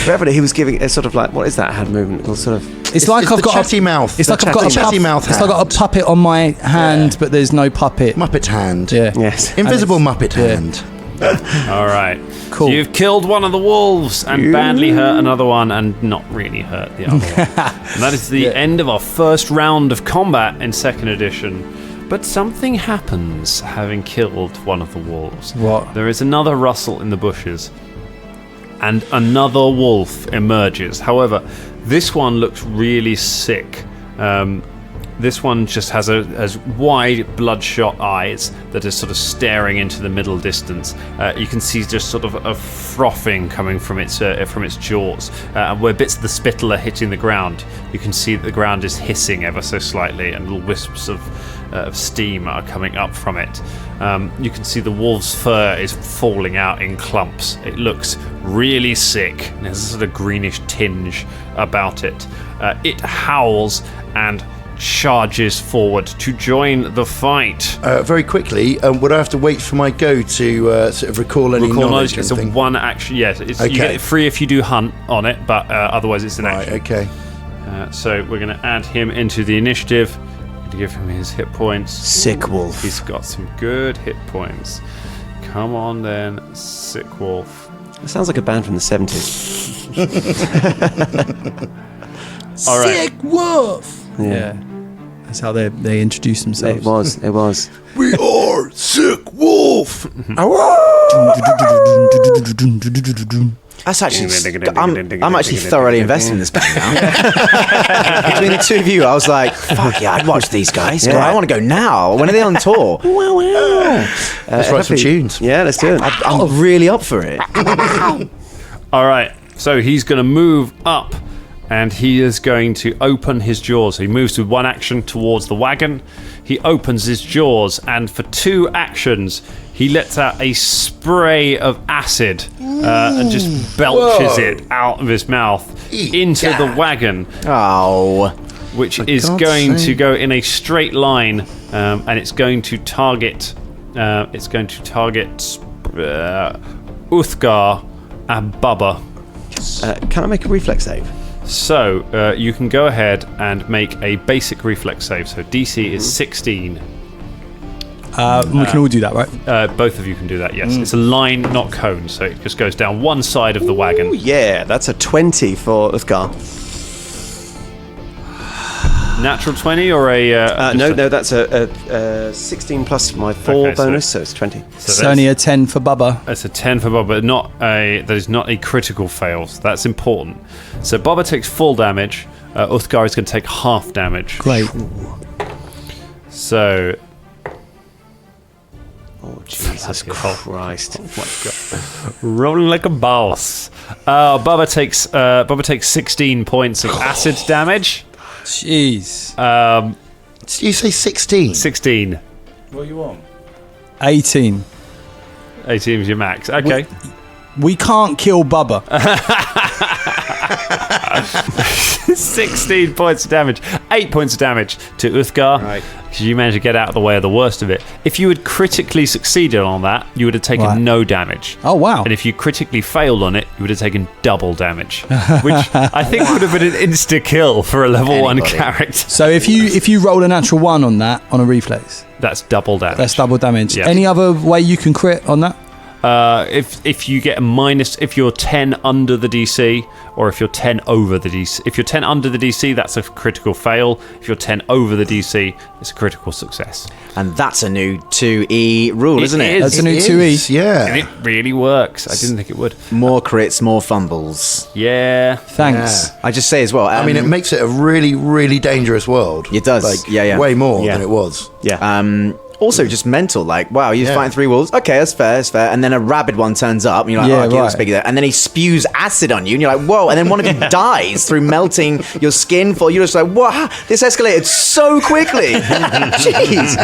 Forever, he was giving a sort of like, what is that hand movement? Or sort of. It's like it's I've the got chatty mouth. It's The like I've got a chatty mouth It's like I've got a puppet on my hand, but there's no puppet. Muppet hand. Yeah. Yes. Invisible Muppet yeah. hand. All right. Cool. So you've killed one of the wolves and badly hurt another one and not really hurt the other one. And that is the end of our first round of combat in second edition. But something happens having killed one of the wolves. What? There is another rustle in the bushes and another wolf emerges. However, this one looks really sick. This one just has wide bloodshot eyes that are sort of staring into the middle distance. You can see just sort of a frothing coming from its jaws. Where bits of the spittle are hitting the ground, you can see that the ground is hissing ever so slightly and little wisps of steam are coming up from it. You can see the wolf's fur is falling out in clumps. It looks really sick. There's a sort of greenish tinge about it. It howls and charges forward to join the fight. Very quickly, would I have to wait for my go to sort of recall any knowledge? It's a one action. Yes, you Okay. get it free if you do hunt on it, but otherwise it's an Right, action. okay. So we're going to add him into the initiative to give him his hit points. Sick wolf. He's got some good hit points. Come on then, Sick Wolf. It sounds like a band from the 70s. All right. Sick wolf. Yeah. That's how they introduce themselves. It was. We are Sick Wolf. Do That's actually. I'm actually thoroughly invested in this band now. Between the two of you, I was like, "Fuck yeah, I'd watch these guys. Yeah. I want to go now. When are they on tour? Let's write some tunes. Yeah, let's do it. I'm really up for it." All right, so he's going to move up, and he is going to open his jaws. So he moves with one action towards the wagon. He opens his jaws, and for 2 actions, he lets out a spray of acid and just belches it out of his mouth into the wagon. Oh. Which is going to go in a straight line, and it's going to target. Uthgar and Bubba. Can I make a reflex save? So you can go ahead and make a basic reflex save. So DC is 16. We can all do that, right? Both of you can do that. Yes, it's a line, not cone. So it just goes down one side of the wagon. Ooh, yeah, that's a 20 for Uthgar. Natural 20 or a No, that's a 16 plus my 4 bonus, so it's 20. It's only a 10 for Bubba. It's a 10 for Bubba, that is not a critical fail. So that's important. So Bubba takes full damage. Uthgar is going to take half damage. Great. So. Oh, Jesus Christ. Oh my God. Rolling like a boss. Bubba takes 16 points of acid damage. Jeez. Did you say 16? 16. What do you want? 18. 18 is your max. Okay. We can't kill Bubba. 16 points of damage. 8 points of damage to Uthgar. Right. Because you managed to get out of the way of the worst of it. If you had critically succeeded on that, you would have taken no damage. Oh, wow. And if you critically failed on it, you would have taken double damage. Which I think would have been an insta-kill for a level 1 character. So if you roll a natural 1 on that, on a reflex, that's double damage. That's double damage. Yeah. Any other way you can crit on that? If you get a minus, if you're 10 under the DC, or if you're 10 over the DC. If you're 10 under the DC, that's a critical fail. If you're 10 over the DC, it's a critical success. And that's a new 2E rule, isn't it? That's a new 2E. Yeah. And it really works. I didn't think it would. More crits, more fumbles. Yeah. Thanks. I just say as well. I mean, it makes it a really, really dangerous world. It does. Like, Yeah. way more Yeah. than it was. Yeah. Also, just mental. Like, wow, you're fighting 3 wolves. Okay, that's fair. And then a rabid one turns up, and you're like, Yeah, oh, okay, right. let's bigger. And then he spews acid on you, and you're like, whoa. And then one of you dies through melting your skin. You're just like, wow, this escalated so quickly. Jeez.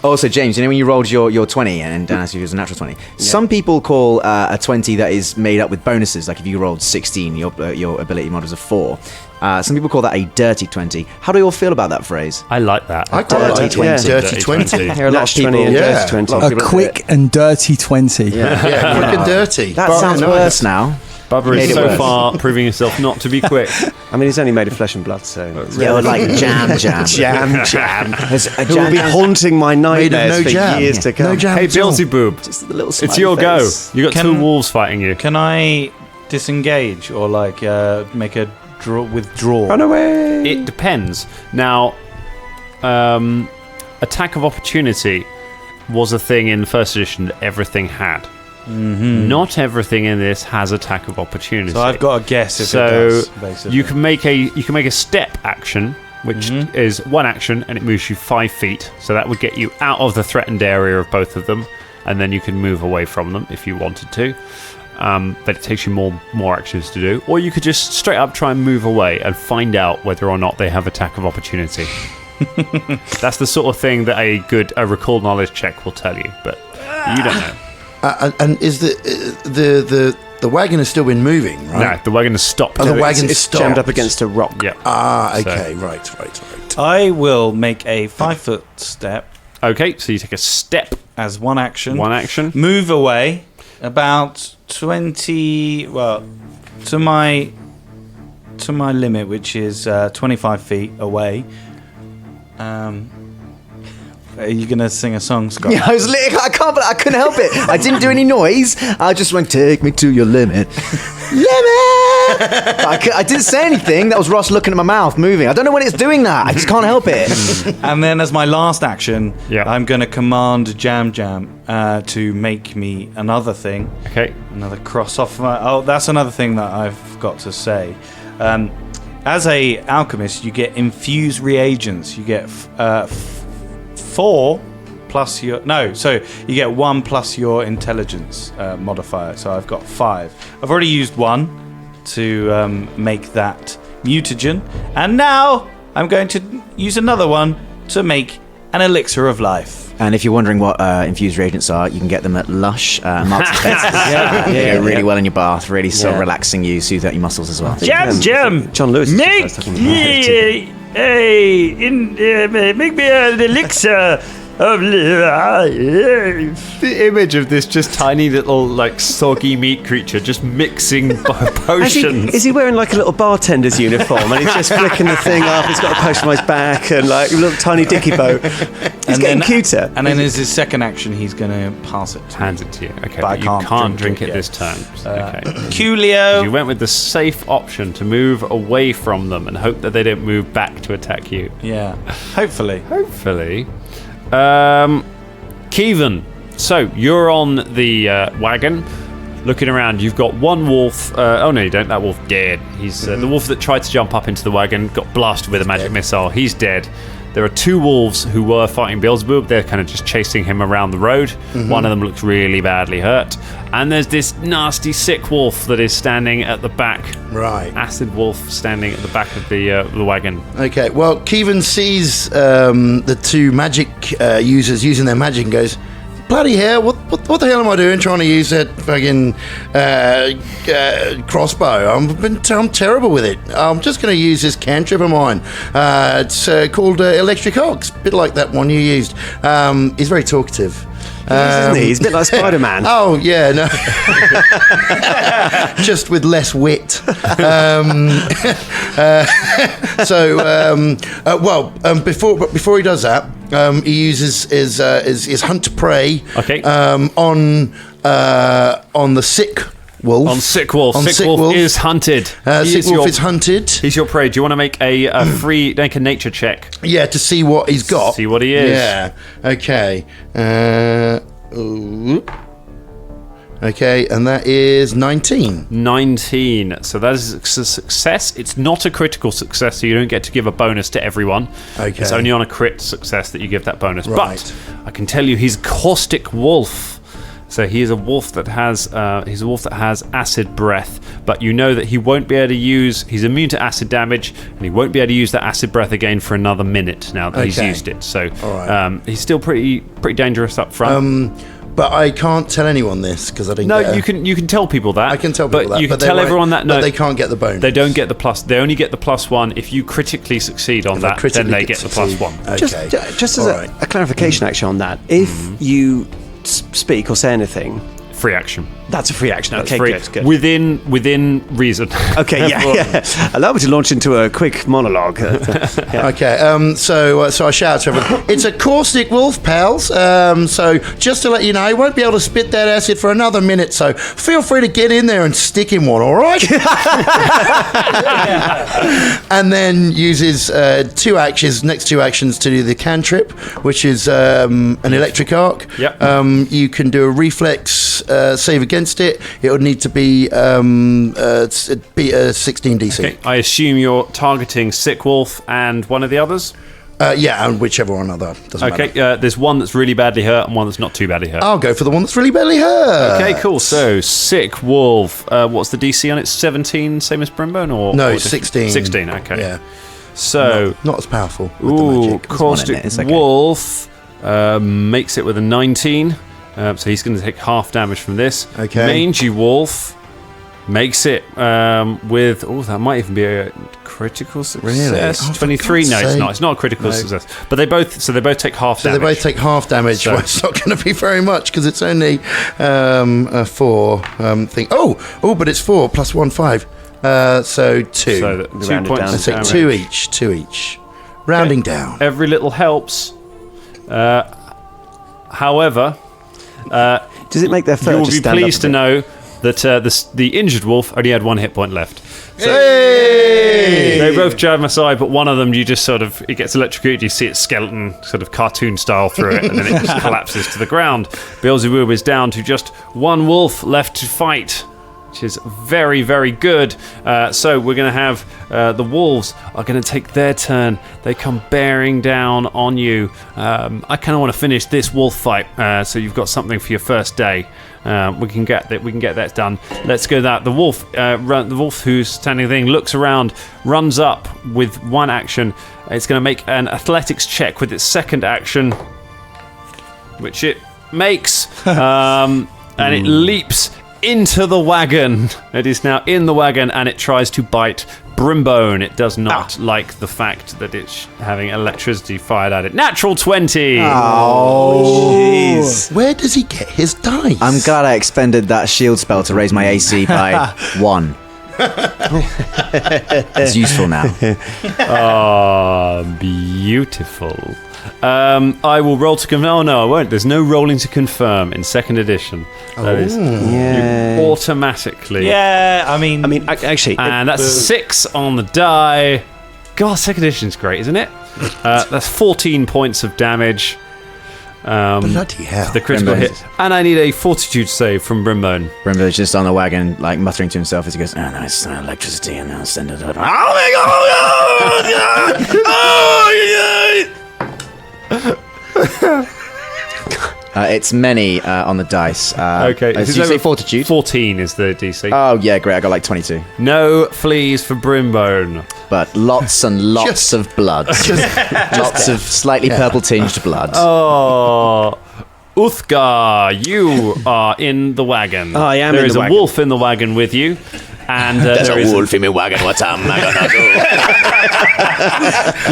Also, James, you know when you rolled your 20 and Dan asked you if it was a natural 20? Some people call a 20 that is made up with bonuses. Like if you rolled 16, your ability mod is a 4. Some people call that a dirty 20. How do you all feel about that phrase? I like that. I quite like dirty 20. I hear a lot of Natural people. 20 and Yeah. dirty 20. Lot A quick and dirty 20. Yeah, quick and dirty. That sounds worse now. Bubba Made is it so worse. far proving himself not to be quick. I mean, he's only made of flesh and blood, so... Yeah, like jam. Jam. There's a Who will be haunting my Made of nightmares no for jam. years to come. No jam. Hey, at all. Beelzebub, Just the little it's your go. You got 2 wolves fighting you. Can I disengage or make a withdraw? Run away! It depends. Now, attack of opportunity was a thing in first edition that everything had. Mm-hmm. Not everything in this has attack of opportunity. So I've got to guess if it So does, basically. you can make a step action, which is 1 action, and it moves you 5 feet. So that would get you out of the threatened area of both of them, and then you can move away from them if you wanted to. But it takes you more actions to do. Or you could just straight up try and move away and find out whether or not they have attack of opportunity. That's the sort of thing that a recall knowledge check will tell you, but you don't know. And is the wagon has still been moving, right? No, the wagon has stopped. Oh, the wagon It's stopped. jammed up against a rock. Yeah. Okay, right. I will make a 5-foot step Okay, so you take a step. as 1 action. 1 action. Move away about 20. Well, to my limit, which is 25 feet away. Are you gonna sing a song, Scott? Yeah, I couldn't help it. I didn't do any noise. I just went, take me to your limit. Limit! I didn't say anything. That was Ross looking at my mouth, moving. I don't know when it's doing that. I just can't help it. And then as my last action, Yeah. I'm going to command Jam to make me another thing. Okay. Another cross off my... Oh, that's another thing that I've got to say. As a alchemist, you get infused reagents. You get 4 plus your... No, so you get 1 plus your intelligence modifier. So I've got 5. I've already used 1 to make that mutagen. And now I'm going to use another one to make an elixir of life. And if you're wondering what infused reagents are, you can get them at Lush, Marks and Spencer's. They go really well in your bath, really sort of relaxing you, soothe out your muscles as well. Jam, John Lewis. make me make me an elixir of life. The image of this just tiny little, like, soggy meat creature just mixing potions. Is he wearing like a little bartender's uniform and he's just flicking the thing up? He's got a potion on his back and like a little tiny dicky bow. He's getting cuter. And then as his second action, he's going to pass it. Hands it to you. Okay, But I you can't can't drink drink it it this turn. Okay. Coolio. You went with the safe option to move away from them and hope that they don't move back to attack you. Yeah, hopefully. Hopefully. Kevin, so you're on the wagon, looking around. You've got one wolf. Oh no, you don't. That wolf dead. He's the wolf that tried to jump up into the wagon, got blasted with a magic missile. He's dead. There are 2 wolves who were fighting Beelzebub. They're kind of just chasing him around the road. One of them looks really badly hurt. And there's this nasty sick wolf that is standing at the back. Right. Acid wolf standing at the back of the wagon. Okay, well, Kevin sees the 2 magic users using their magic and goes, bloody hell, what the hell am I doing trying to use that fucking crossbow? I'm terrible with it. I'm just going to use this cantrip of mine. It's called Electric Ox, a bit like that one you used. He's very talkative. Isn't he? He's a bit like Spider-Man. Oh, yeah, no. Just with less wit. Before he does that, he uses his hunt to prey on the sick wolf. On sick wolf. Sick wolf is hunted. Sick wolf is hunted. He's your prey. Do you want to make a make a nature check? Yeah, to see what he's got. See what he is. Yeah. Okay. Okay, and that is 19. 19. So that is a success. It's not a critical success, so you don't get to give a bonus to everyone. Okay. It's only on a crit success that you give that bonus. Right. But I can tell you, he's caustic wolf. So he is a wolf that has acid breath, but you know that he won't be able to use. He's immune to acid damage, and he won't be able to use that acid breath again for another minute now that he's used it. So he's still pretty dangerous up front. But I can't tell anyone this because I didn't. No, you can tell people that. I can tell people but that. You can but tell everyone that. No, but they can't get the bonus. They don't get the plus. They only get the +1 if you critically succeed on that. Then they get the +1. Okay. Just as a clarification, actually, on that, if you speak or say anything, free action. That's a free action. That's Okay, free. good. Within reason. Okay, yeah. Allow me to launch into a quick monologue. Okay, so I shout to everyone, it's a caustic wolf, pals. So just to let you know, he won't be able to spit that acid for another minute, so feel free to get in there and stick him one, all right? And then uses next two actions to do the cantrip, which is an electric arc. Yep. You can do a reflex save against it. It would need to be a 16 DC. Okay. I assume you're targeting Sick Wolf and one of the others? Yeah, and whichever one other. Doesn't matter. Okay, there's one that's really badly hurt and one that's not too badly hurt. I'll go for the one that's really badly hurt. Okay, cool. So, Sick Wolf. What's the DC on it? 17, same as Brimbone? Or it's 16. 16, okay. Yeah. So, not as powerful with the magic. Caustic Wolf makes it with a 19. So he's going to take half damage from this. Okay. Mangy Wolf makes it with... that might even be a critical success. Really? 23? No, it's not. It's not a critical success. But they both take half damage. They both take half damage. So it's not going to be very much because it's only a 4 thing. But it's 4 plus 1, 5. So 2. So 2 points. Let's say 2 each. Rounding down. Every little helps. However... does it make their fur you will be pleased to know that the injured wolf only had 1 hit point left. Hey! They both jab aside, but one of them, you just sort of, it gets electrocuted. You see its skeleton sort of cartoon style through it, and then it just collapses to the ground. Beelzebub is down to just 1 wolf left to fight, which is very, very good. So we're going to have the wolves are going to take their turn. They come bearing down on you. I kind of want to finish this wolf fight, so you've got something for your first day. We can get that done. Let's go that. The wolf, the wolf who's standing there, looks around, runs up with 1 action. It's going to make an athletics check with its second action, which it makes, and it leaps into the wagon. It is now in the wagon, and it tries to bite Brimbone. It does not like the fact that it's having electricity fired at it. Natural 20. Oh, jeez. Where does he get his dice? I'm glad I expended that shield spell to raise my AC by 1. It's useful now. Beautiful. I will roll to confirm. Oh, no, I won't. There's no rolling to confirm in 2nd edition. That is you automatically. Yeah, I mean, actually, And that's 6 on the die. God, 2nd edition's great, isn't it? That's 14 points of damage. Bloody hell. The critical Brimbone. hit. And I need a fortitude save from Brimbone. Brimbo's just on the wagon, like muttering to himself as he goes, "Oh no, it's electricity, and I'll send it up." It's many on the dice. Okay. Did you say fortitude? 14 is the DC. Oh yeah, great. I got like 22, No fleas for Brimbone. but lots and lots of blood. Lots of slightly purple tinged blood. Oh, Uthgar, you are in the wagon. I am There in is the a wagon. wolf in the wagon with you. And there is wolf in my wagon. What am I gonna do?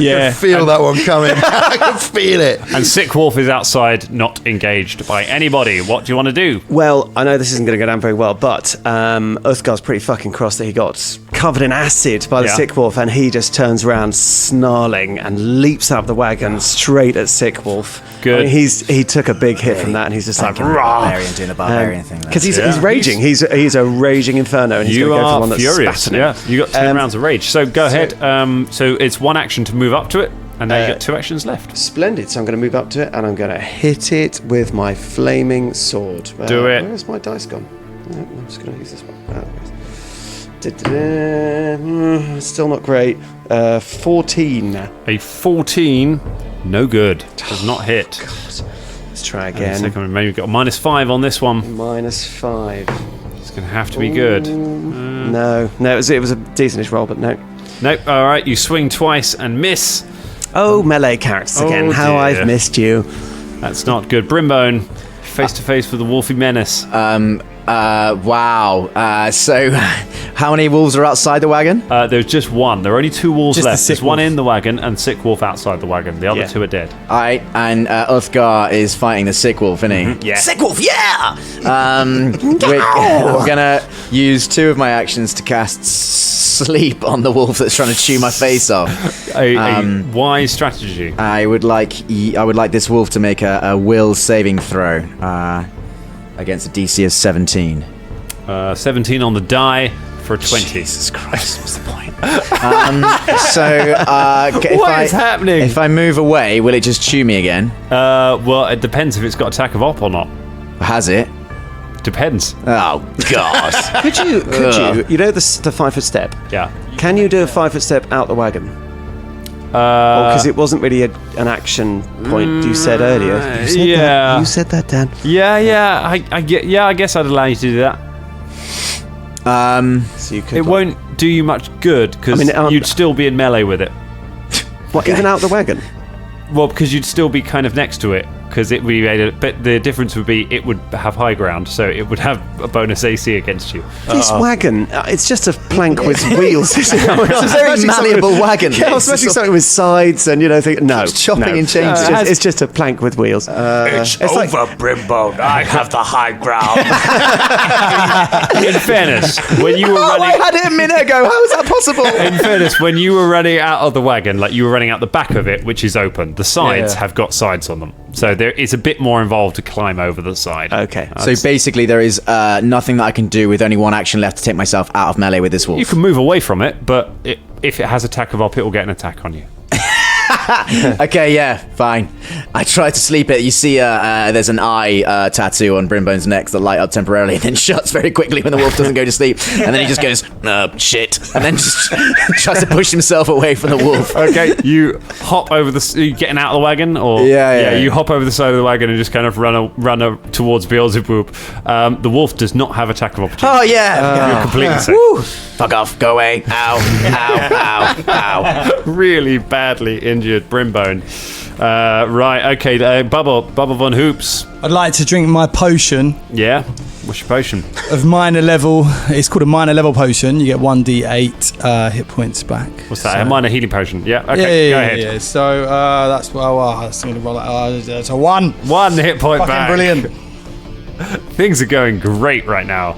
yeah. Feel that one coming. I can feel it. And Sick Wolf is outside, not engaged by anybody. What do you want to do? Well, I know this isn't going to go down very well, but Uthgar's pretty fucking cross that he got covered in acid by the Yeah. Sick Wolf, and he just turns around snarling and leaps out of the wagon straight at Sick Wolf. Good. I mean, he took a big hit from that, and he's just like, Barbarian doing the barbarian thing. because he's raging. He's a raging inferno, and he's You going to go for are one that's furious. spat in him. Yeah, you got 2 rounds of rage. So go ahead. So it's 1 action to move up to it, and now you got 2 actions left. Splendid. So I'm going to move up to it, and I'm going to hit it with my flaming sword. Do it. Where's my dice gone? No, I'm just going to use this one. Da-da-da. Still not great. 14. A 14, no good. Does not hit. Let's try And again. second, maybe got a -5 on this one. -5. It's going to have to be good. No, it was a decentish roll, but no. Nope. All right, you swing twice and miss. Oh, melee characters again. Oh, How dear. I've missed you. That's not good. Brimbone, face to face with the Wolfy Menace. Wow. So, how many wolves are outside the wagon? There's just 1. There are only 2 wolves Just the left. Sick There's 1 Wolf. in the wagon and Sick Wolf outside the wagon. The other Yeah. 2 are dead. Alright, and Uthgar is fighting the Sick Wolf, isn't he? Yeah. Sick Wolf, yeah! I'm gonna use 2 of my actions to cast Sleep on the wolf that's trying to chew my face off. A wise strategy. I would like this wolf to make a will saving throw against a DC of 17. 17 on the die for a 20. Jesus Christ, what's the point? What is happening? If I move away, will it just chew me again? Well, it depends if it's got attack of op or not. Has it? Depends. Oh God! Could you, you know the 5-foot step? Yeah. Can you do a 5-foot step out the wagon? Because it wasn't really an action point you said earlier. You said yeah. that. You said that, Dan. Yeah. I guess I'd allow you to do that. So you could. It won't do you much good because I mean, you'd still be in melee with it. What, even out the wagon? Well, because you'd still be kind of next to it. Because it would be, but the difference would be it would have high ground, so it would have a bonus AC against you. This wagon, it's just a plank with wheels. It's It's a very malleable wagon. Yeah, I was imagining something with sides and, no. chopping and changing. It's just a plank with wheels. It's over, Brimbone. I have the high ground. In fairness, when you were I running, had it a minute ago. How is that possible? in fairness, when you were running out of the wagon, like you were running out the back of it, which is open, the sides Yeah. have got sides on them. So there is a bit more involved to climb over the side. Okay. So basically, there is nothing that I can do with only one action left to take myself out of melee with this wolf. You can move away from it, but if it has attack of op, it will get an attack on you. Okay, yeah, fine. I try to sleep it. You see, there's an eye tattoo on Brimbone's neck that light up temporarily and then shuts very quickly when the wolf doesn't go to sleep. And then he just goes, shit. And then just tries to push himself away from the wolf. Okay, you hop over you getting out of the wagon, or Yeah. you hop over the side of the wagon and just kind of run towards Beelzebub. The wolf does not have attack of opportunity. Oh, yeah. You're completely safe. Woo. Fuck off. Go away. Ow. Ow. Ow. Ow. Really badly injured Brimbone. Right, okay, Bubble Von Hoops. I'd like to drink my potion Yeah, what's your potion? of minor level. It's called a minor level potion. You get 1d8 hit points back. What's that? So- A minor healing potion. Yeah, okay, go ahead. Yeah. So that's that's going to roll. That's a 1. 1 hit point Fucking back. brilliant. Things are going great right now.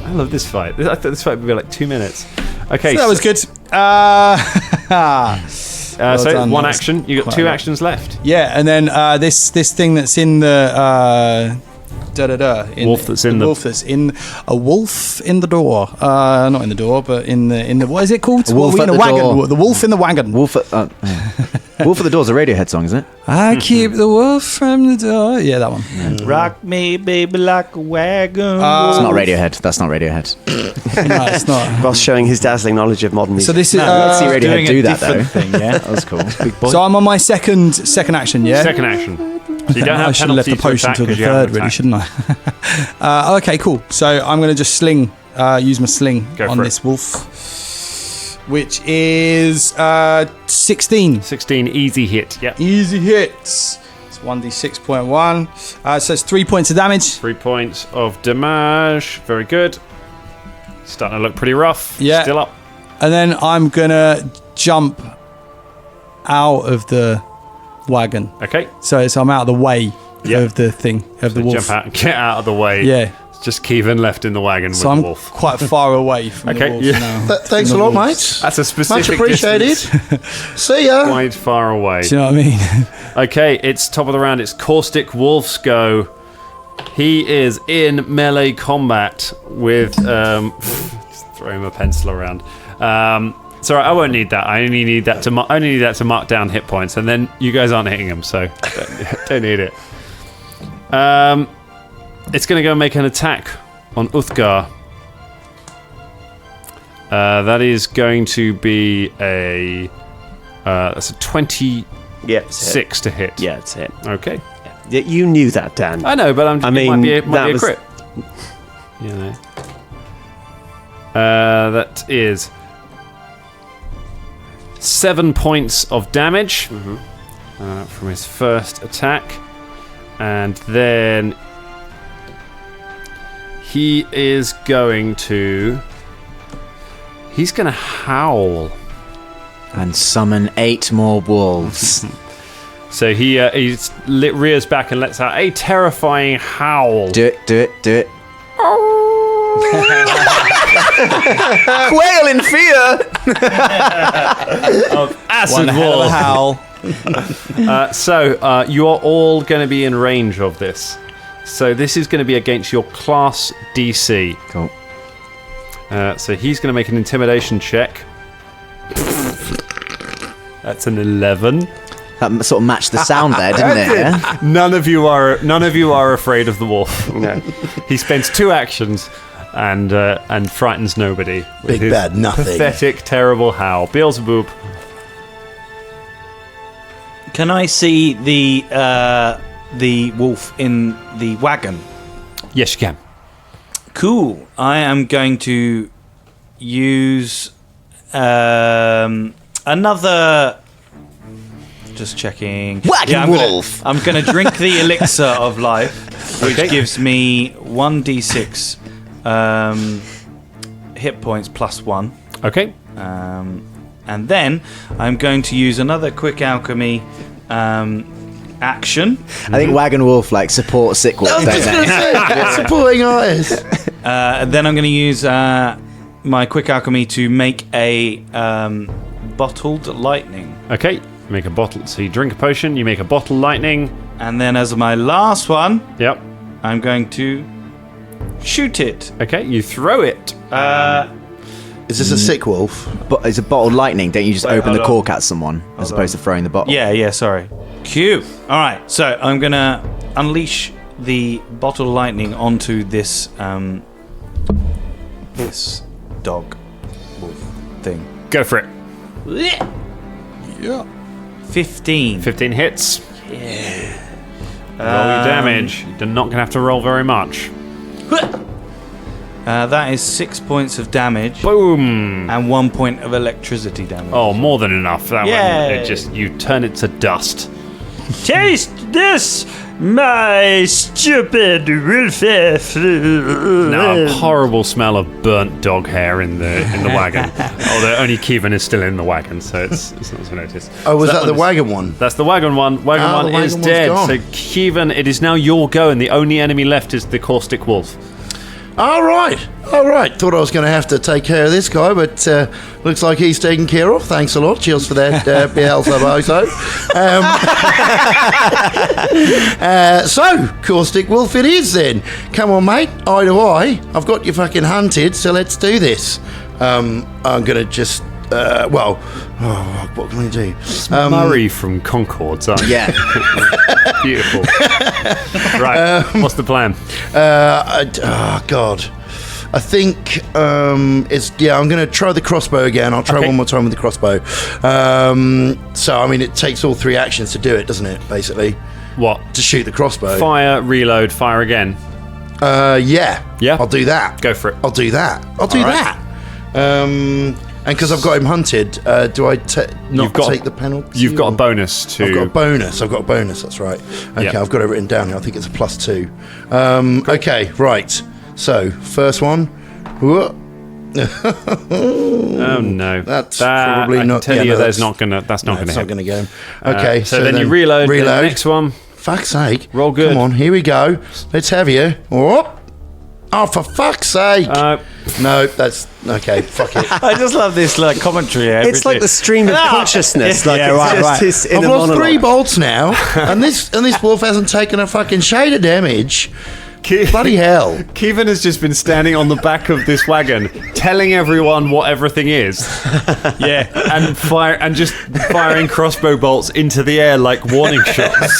I love this fight. I thought this fight would be like 2 minutes. Okay, So that was good. Well so done, one that was action. You got quite 2 a lot. actions left. Yeah, and then this thing that's in the Wolf that's in the- wolf that's in a wolf in the door. Not in the door, but in the what is it called? wolf What are we at in a the wagon. door. The wolf in the wagon. Wolf at the Door's a Radiohead song, isn't it? I keep the wolf from the door. Yeah, that one. Rock me, baby, like a wagon. It's not Radiohead. That's not Radiohead. No, it's not. Ross showing his dazzling knowledge of modern music. So this is. Let's see Radiohead doing do a that, though. different thing, yeah. That was cool. Big boy. So I'm on my second action. Yeah. Second action. So you don't have I should have left the penalties to potion attack to the 'cause you haven't third, really, attacked. shouldn't I? Okay, cool. So I'm going to just use my sling Go on for it. this wolf, which is 16. 16 easy hit. Yep. Easy hits. It's 1d6.1. So it's 3 points of damage. 3 points of damage. Very good. Starting to look pretty rough. Yeah. Still up. And then I'm going to jump out of the wagon. Okay. So I'm out of the way Yeah. of the thing, of the wolf. Jump out and get out of the way. Yeah. It's just Kevin left in the wagon So with I'm the wolf. quite far away from Okay, the wolf yeah. now. Thanks a From the lot, wolves. mate. That's a specific Much appreciated. distance. See ya. Quite far away. Do you know what I mean? Okay, it's top of the round. It's Caustic Wolf's go. He is in melee combat with. Just throw him a pencil around. It's alright. I won't need that. I only need that to mark down hit points, and then you guys aren't hitting him, so don't need it. It's going to go and make an attack on Uthgar. That is going to be that's a 26 Yeah, it's a hit. to hit. Yeah, it's it. Okay. Yeah, you knew that, Dan. I know, but it might be a that crit. You know. That is 7 points of damage from his first attack, and then he is going to. He's going to howl. And summon 8 more wolves. So he rears back and lets out a terrifying howl. Do it, do it, do it. Quail in fear! Acid One hell of a wolf. howl. So you are all going to be in range of this. So this is going to be against your class DC. Cool. So he's going to make an intimidation check. That's an 11. That sort of matched the sound there, didn't it? Yeah? None of you are afraid of the wolf. No. He spends 2 actions and frightens nobody. with Big his bad nothing. Pathetic, terrible howl. Beelzebub. Can I see the wolf in the wagon? Yes, you can. Cool. I am going to use another. Just checking. Wagon wolf. I'm going to drink the elixir of life, which gives me 1d6 hit points plus 1. Okay. And then I'm going to use another quick alchemy action. I think Wagon Wolf support sick wolf, don't they? Supporting artist. Then I'm going to use my quick alchemy to make a bottled lightning. Okay. Make a bottle. So you drink a potion, you make a bottle lightning. And then as my last one, Yep. I'm going to shoot it. Okay, you throw it. Is this a sick wolf? But it's a bottled lightning. Don't you just open hold the on. cork at someone as opposed to throwing the bottle? Yeah, sorry. Cute. All right, so I'm going to unleash the bottle lightning onto this this dog wolf thing. Go for it. Yeah. 15. 15 hits. Roll your damage. You're not going to have to roll very much. That is 6 points of damage Boom. and 1 point of electricity damage. Oh, more than enough. That one. Yay. You turn it to dust. Taste this, my stupid wolf fruit. Now, a horrible smell of burnt dog hair in the wagon. Although only Kevin is still in the wagon, so it's not so noticed. Oh, was So that the one is- wagon one? That's the wagon one. Wagon Ah, one the is wagon one's dead. gone. So, Kevin, it is now your go, and the only enemy left is the caustic wolf. All right. Thought I was going to have to take care of this guy, but looks like he's taken care of. Thanks a lot. Cheers for that, Beelzebub. So, Caustic Wolf it is then. Come on, mate. Eye to eye. I've got you fucking hunted, so let's do this. I'm going to just... what can I do? Murray from Concords, aren't you? Yeah. Beautiful. Right, what's the plan? God. I think I'm going to try the crossbow again. I'll try Okay. one more time with the crossbow. So, I mean, it takes all 3 actions to do it, doesn't it, basically? What? To shoot the crossbow. Fire, reload, fire again. Yeah. Yeah? I'll do that. Go for it. I'll do that. All right. And because I've got him hunted, do I not got- take the penalty? You've got a or- bonus to... I've got a bonus, that's right. Okay, Yeah. I've got it written down here. I think it's a +2. Okay, right. So, first one. Whoa. Oh no, That's that, probably I can not- tell yeah, you no, that's that's- not gonna. That's not gonna It's hit. not going to go. Okay, so then you reload. The next one. Fuck's sake. Roll good. Come on, here we go. Let's have you. Oh, for fuck's sake. No, that's... Okay, fuck it. I just love this commentary. It's like the stream of consciousness. Like Yeah, it's right. just his I've inner lost monologue. 3 bolts now, and this wolf hasn't taken a fucking shade of damage. Bloody hell. Kevin has just been standing on the back of this wagon, telling everyone what everything is. Yeah, and just firing crossbow bolts into the air like warning shots.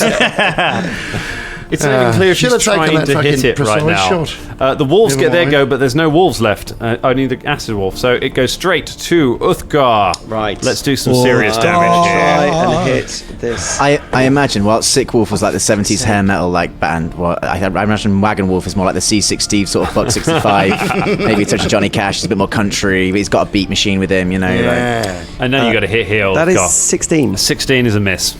It's not even clear if should he's have taken trying that to hit fucking it right now. precise The wolves Never get their mind. go, but there's no wolves left. Only the acid wolf. So it goes straight to Uthgar. Right. Let's do some serious damage here. Try and hit this. I imagine, well, Sick Wolf was like the 70s hair metal like band. Well, I imagine Wagon Wolf is more like the C6 Steve sort of Buck 65. Maybe a touch of Johnny Cash. He's a bit more country, but he's got a beat machine with him, you know. Like, Yeah. I know you got to hit here, That is Uthgar. 16. 16 is a miss.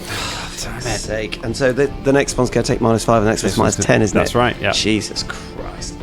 Sake. And so the next one's going to take -5, and the next one's -10, isn't it? That's right, yeah. Jesus Christ.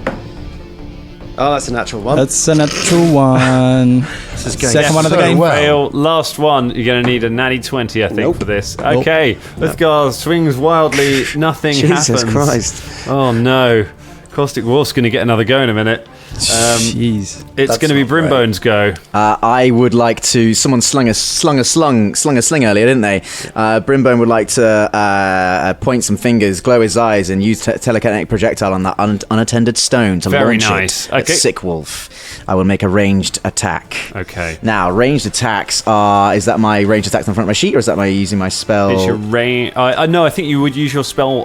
Oh, that's a natural one. That's a natural one. Second one of the game. Fail. Last one. You're going to need a natty 20, I think, Nope. for this. Okay. Uthgar swings wildly. Nothing Jesus happens. Christ. Oh, no. Caustic Wolf's going to get another go in a minute. Jeez. It's going to be not great. Brimbone's go. I would like to. Someone slung a sling earlier, didn't they? Brimbone would like to point some fingers, glow his eyes, and use telekinetic projectile on that unattended stone to Very launch nice. it at Okay. Sick Wolf. I will make a ranged attack. Okay. Now, ranged attacks are. Is that my ranged attacks in front of my sheet, or is that my using my spell? It's your range. No, I think you would use your spell.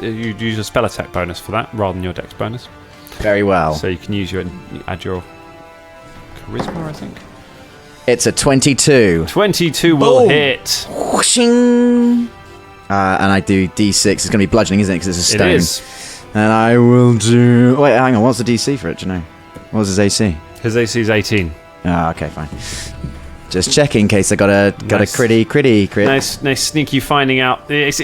You'd use a spell attack bonus for that rather than your dex bonus. Very well. So you can use add your charisma, I think. It's a 22. 22 will hit. Whooshing. And I do D6. It's going to be bludgeoning, isn't it? Because it's a It stone. is. And I will do. Wait, hang on. What's the DC for it? Do you know? What was his AC? His AC is 18. Ah, okay, fine. Just checking in case I got a Nice. crit. Nice sneaky finding out. Yes,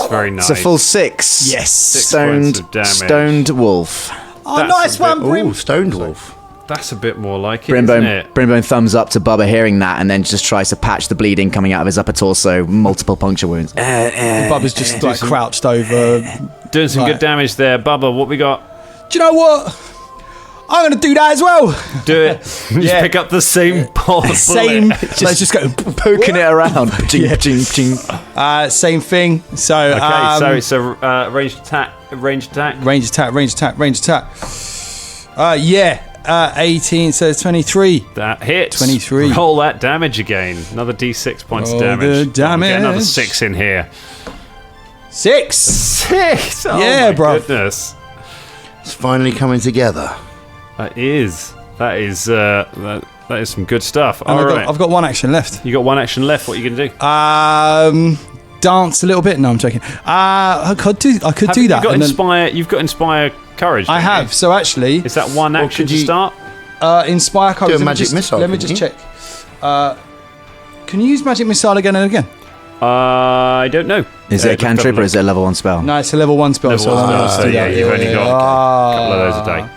very nice. It's a full 6. Yes. 6 points of damage. Stoned wolf. Oh, That's nice a bit- one, Brim. Ooh, Stoned Wolf. That's a bit more like it, isn't it? Brimbone thumbs up to Bubba hearing that, and then just tries to patch the bleeding coming out of his upper torso. Multiple puncture wounds. Bubba's just like crouched over. Doing some Right. good damage there. Bubba, what we got? Do you know what? I'm going to do that as well. Do it. Just pick up the same bullet. Same. Let's just go Poking it around. Ching, ching, ching. Same thing. So Okay, so ranged attack. range attack. 18, so it's 23. That hits. 23. Roll that damage again. Another D6 points of damage. the damage. Get another 6 in here. 6. 6. Oh Yeah, my bro. goodness. It's finally coming together. That is some good stuff. And All right. I've got one action left. You got one action left. What are you going to do? Dance a little bit. No, I'm joking. I could do that. You've got inspire courage. I don't have. you? So actually, Is that one action could to you- start? inspire courage. Do a magic missile, Let me couldn't just check. Can you use magic missile again and again? I don't know. Is it a cantrip or is it a level 1 spell? No, it's a level 1 spell. Level so one I'm gonna spell, do so yeah, that. you've only got a couple of those a day.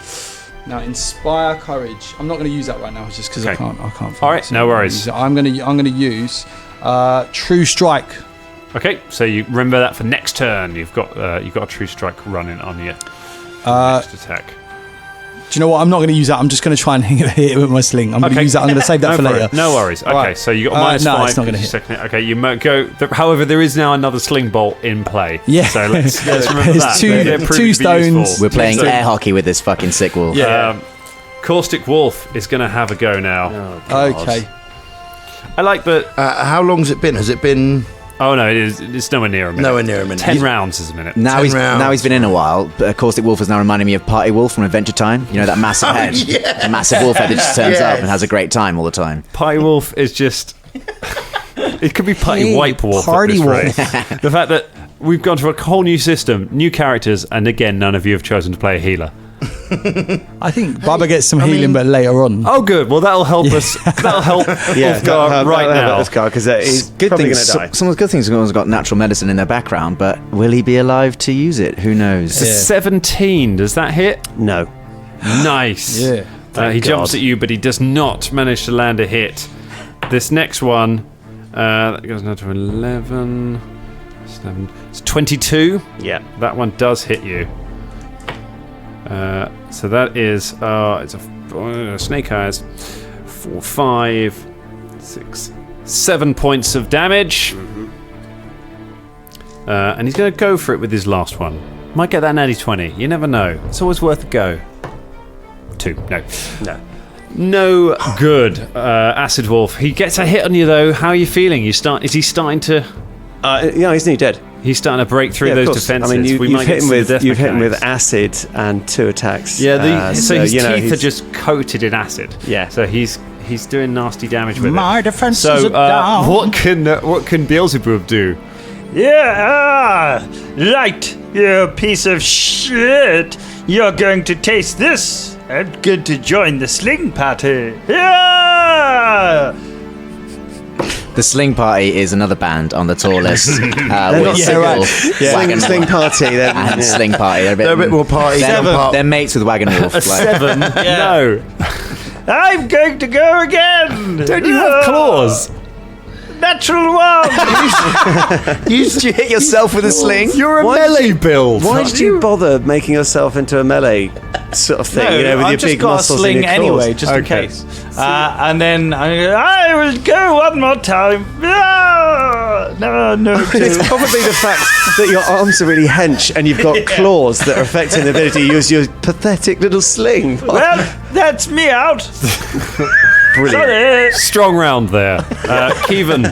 Now, inspire courage. I'm not going to use that right now, just because Okay. I can't. All right, no worries. I'm going to use true strike. Okay, so you remember that for next turn. You've got a true strike running on your next attack. Do you know what? I'm not going to use that. I'm just going to try and hit it with my sling. I'm going to use that. I'm going to save that for later. No worries. Okay, Right. so you got minus no, 5. it's not gonna hit. Second, okay, you might go. However, there is now another sling bolt in play. Yeah. So let's remember There's that. two- They're proving two to be stones. useful. We're playing So- air hockey with this fucking sick wolf. Yeah. Caustic Wolf is going to have a go now. Okay. I like that. How long's it been? Has it been Oh no, it's nowhere near a minute. nowhere near a minute? 10 rounds is a minute. Now 10 he's rounds. been in a while, but Caustic Wolf is now reminding me of Party Wolf from Adventure Time. You know that massive head, the massive wolf head that just turns Yes. up and has a great time all the time. Pie Wolf is just. It could be Party Hey, White Wolf. Party at Wolf. this rate. The fact that we've gone to a whole new system, new characters, and again, none of you have chosen to play a healer. I think Baba gets some healing, but later on. Oh, good. Well, that'll help us. That'll help Ulfgar right now. because he's Good probably thing. going to die. Some of the good things someone's got natural medicine in their background, but will he be alive to use it? Who knows? 17. Does that hit? No. Nice. Yeah. He jumps at you, but he does not manage to land a hit. This next one, that goes now to 11. It's 22. Yeah. That one does hit you. So that is it's a snake eyes. 4, 5, 6, 7 points of damage. And he's going to go for it with his last one. Might get that natty 20. You never know. It's always worth a go. 2. No good. Acid Wolf. He gets a hit on you though. How are you feeling? Is he starting to? Yeah, he's nearly dead. He's starting to break through Yeah, of those course. defenses. I mean, We you've might hit get him some with death you've hit him with mechanics. acid and 2 attacks. Yeah, so his teeth he's- are just coated in acid. Yeah. So he's doing nasty damage with My it. defenses So are down. what can Beelzebub do? Yeah, right, you piece of shit. You're going to taste this. I'm good to join the sling party. Yeah! The Sling Party is another band on the tour list. With Sick Wolf, Wagon Sling Wolf, party. and Sling Party. They're a bit more party than part. They're mates with Wagon Wolf. like- 7? No. I'm going to go again. Don't you have claws? Natural one. Did you hit yourself with a sling? You're a melee build. Why did you bother making yourself into a melee sort of thing? with I've your just big got a muscles sling and your claws? anyway, just in Okay. case. And then I will go one more time. Ah, no. It's probably the fact that your arms are really hench and you've got claws that are affecting the ability to use your pathetic little sling. Well, that's me out. Brilliant. Sorry. Strong round there. Kevin.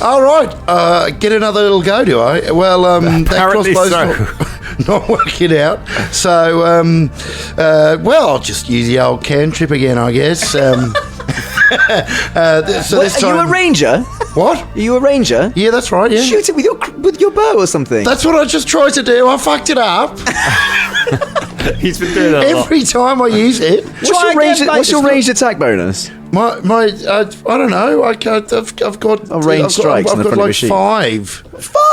All right, get another little go, do I? Well, that Apparently crossbow's not working out. So, well, I'll just use the old cantrip again, I guess. So this Are time, you a ranger? what? Are you a ranger? Yeah, that's right. Yeah, Shoot it with your bow or something. that's what I just tried to do. I fucked it up He's been doing that a lot. every time I use it. What's your ranged attack bonus? My I don't know. I've got ranged strikes I've on the got front of like your sheet. 5.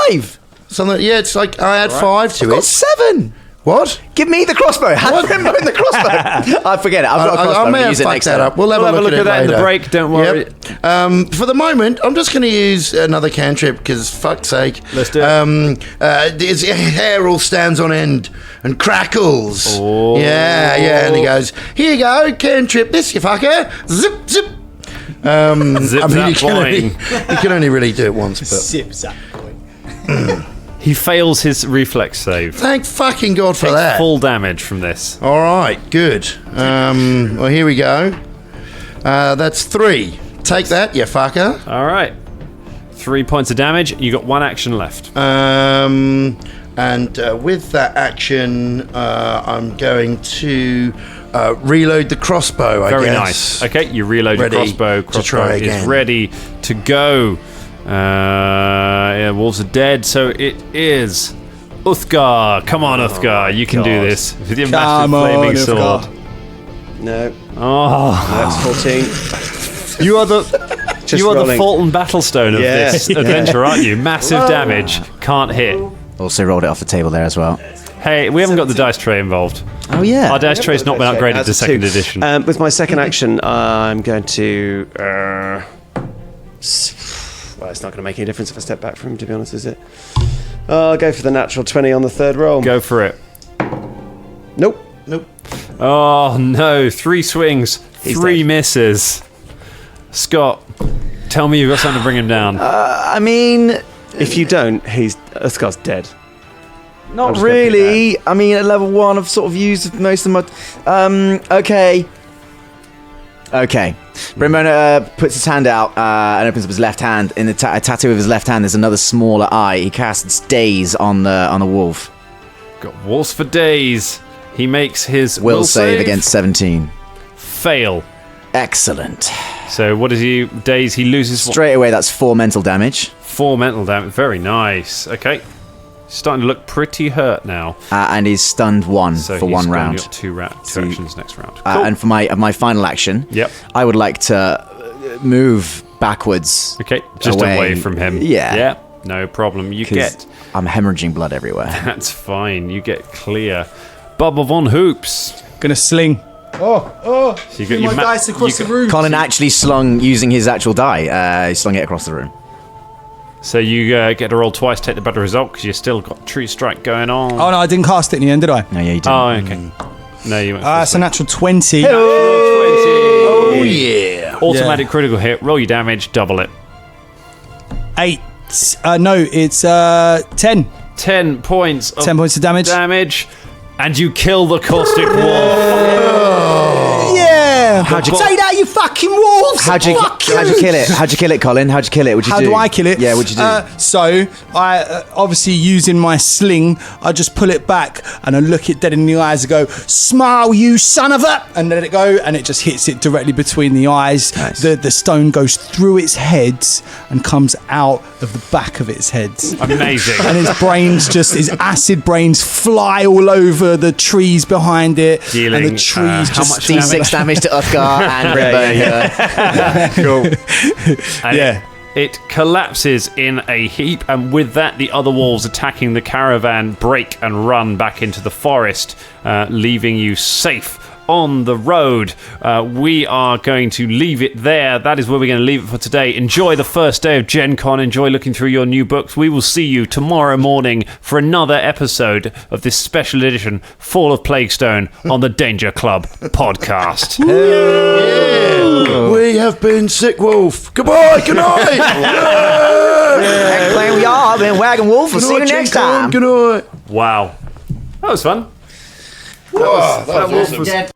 5. Something. Yeah, it's like I add 5 to I've got it. 7. What? Give me the crossbow. Have him in the crossbow. I forget it. I've got a crossbow. I may I'll have use it fucked next that time. up. We'll have a look at that later. in the break. Don't worry. Yep. For the moment, I'm just going to use another cantrip because fuck's sake. Let's do it. His hair all stands on end and crackles. Oh. Yeah, and he goes, "Here you go, cantrip this, you fucker." Zip, zip. Zip, zap, you can only really do it once. But Zip, zap, boing. He fails his reflex save. thank fucking God for Takes that. full damage from this. All right, good. Well, here we go. That's 3. Take that, you fucker. All right. 3 points of damage. You got 1 action left. And with that action, I'm going to reload the crossbow, I Very guess. nice. Okay, you reload your Ready crossbow. to Crossbow try is again. ready to go. Wolves are dead, so it is Uthgar. Come on, Uthgar. You can do God. this with your Come massive on, flaming Uthgar. sword. No, Oh, that's 14. you are the rolling. Fulton Battlestone of Yeah. this adventure, aren't you? Massive damage, can't hit. Also rolled it off the table there as well. Hey, we haven't got the dice tray involved. Oh, yeah. Our dice tray's not been upgraded That's to a second 2. edition. With my second action, I'm going to. Well, it's not going to make any difference if I step back from him, to be honest, is it? I'll go for the natural 20 on the third roll. Go for it. Nope. Oh no, 3 swings, He's 3 dead. misses. Scott, tell me you've got something to bring him down. I mean, If you don't, Uthgar's dead. not just gonna do really. I mean, at level 1, I've sort of used most of my... Okay. Brimona puts his hand out and opens up his left hand. In the tattoo of his left hand, there's another smaller eye. He casts Daze on the wolf. Got wolves for days. He makes his Will save against 17. fail. Excellent. So what does he days? He loses Straight away, that's 4 mental damage. 4 mental damage. Very nice. Okay, starting to look pretty hurt now. And he's stunned 1 So for he's 1 only round. got two So- actions next round. Cool. And for my final action, Yep. I would like to move backwards. Okay, just away from him. Yeah. Yeah. No problem. You 'Cause get. I'm hemorrhaging blood everywhere. That's fine. You get clear. Bubba Von Hoops. Gonna sling. So you got your dice across the room. Colin actually slung using his actual die. He slung it across the room. So you get to roll twice, take the better result because you still got True Strike going on. Oh no, I didn't cast it in the end, did I? No, yeah, you didn't. Oh, okay. No, you went. It's a natural 20. 20. Oh, yeah. Automatic critical hit. Roll your damage, double it. 8. No, it's 10. 10 points. Of 10 points of damage. damage, and you kill the caustic wolf. Yeah. How'd you- say that, you fucking wolves? How'd you kill it? How'd you kill it, Colin? How'd you kill it? What'd you How do? do I kill it? Yeah, what'd you do? So, I obviously using my sling, I just pull it back and I look it dead in the eyes and go, "Smile, you son of a!" and let it go, and it just hits it directly between the eyes. Nice. The stone goes through its head and comes out of the back of its head. Amazing. And his acid brains fly all over the trees behind it. Dealing, and the trees how just much D6 damage to Uthgar and Rimbone here. Cool. And Yeah. It collapses in a heap, and with that, the other wolves attacking the caravan break and run back into the forest, leaving you safe on the road. We are going to leave it there. That is where we're going to leave it for today. Enjoy the first day of Gen Con. Enjoy looking through your new books. We will see you tomorrow morning for another episode of this special edition Fall of Plaguestone on the Danger Club podcast. We have been Sick Wolf. Goodbye, good night. Playing we are, been Wagon Wolf. We'll see you next time. Good night. Wow. That was fun. That was awesome. Dead.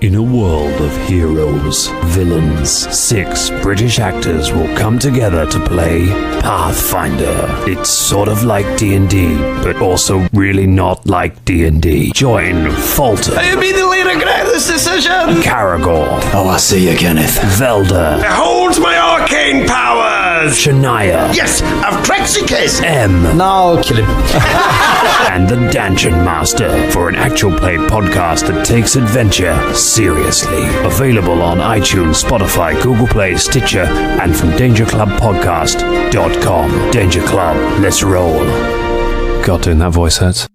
In a world of heroes, villains, 6 British actors will come together to play Pathfinder. It's sort of like D&D, but also really not like D&D. Join Falter. I immediately regret this decision! Caragor. Oh, I see you, Kenneth. Velda. Behold my arcane powers! Shania. Yes, of Crexicus! M. Now kill him. And the Danchin Master, for an actual play podcast that takes adventure seriously. Available on iTunes, Spotify, Google Play, Stitcher, and from DangerClubPodcast.com. Danger Club, let's roll. God, doing that voice hurts.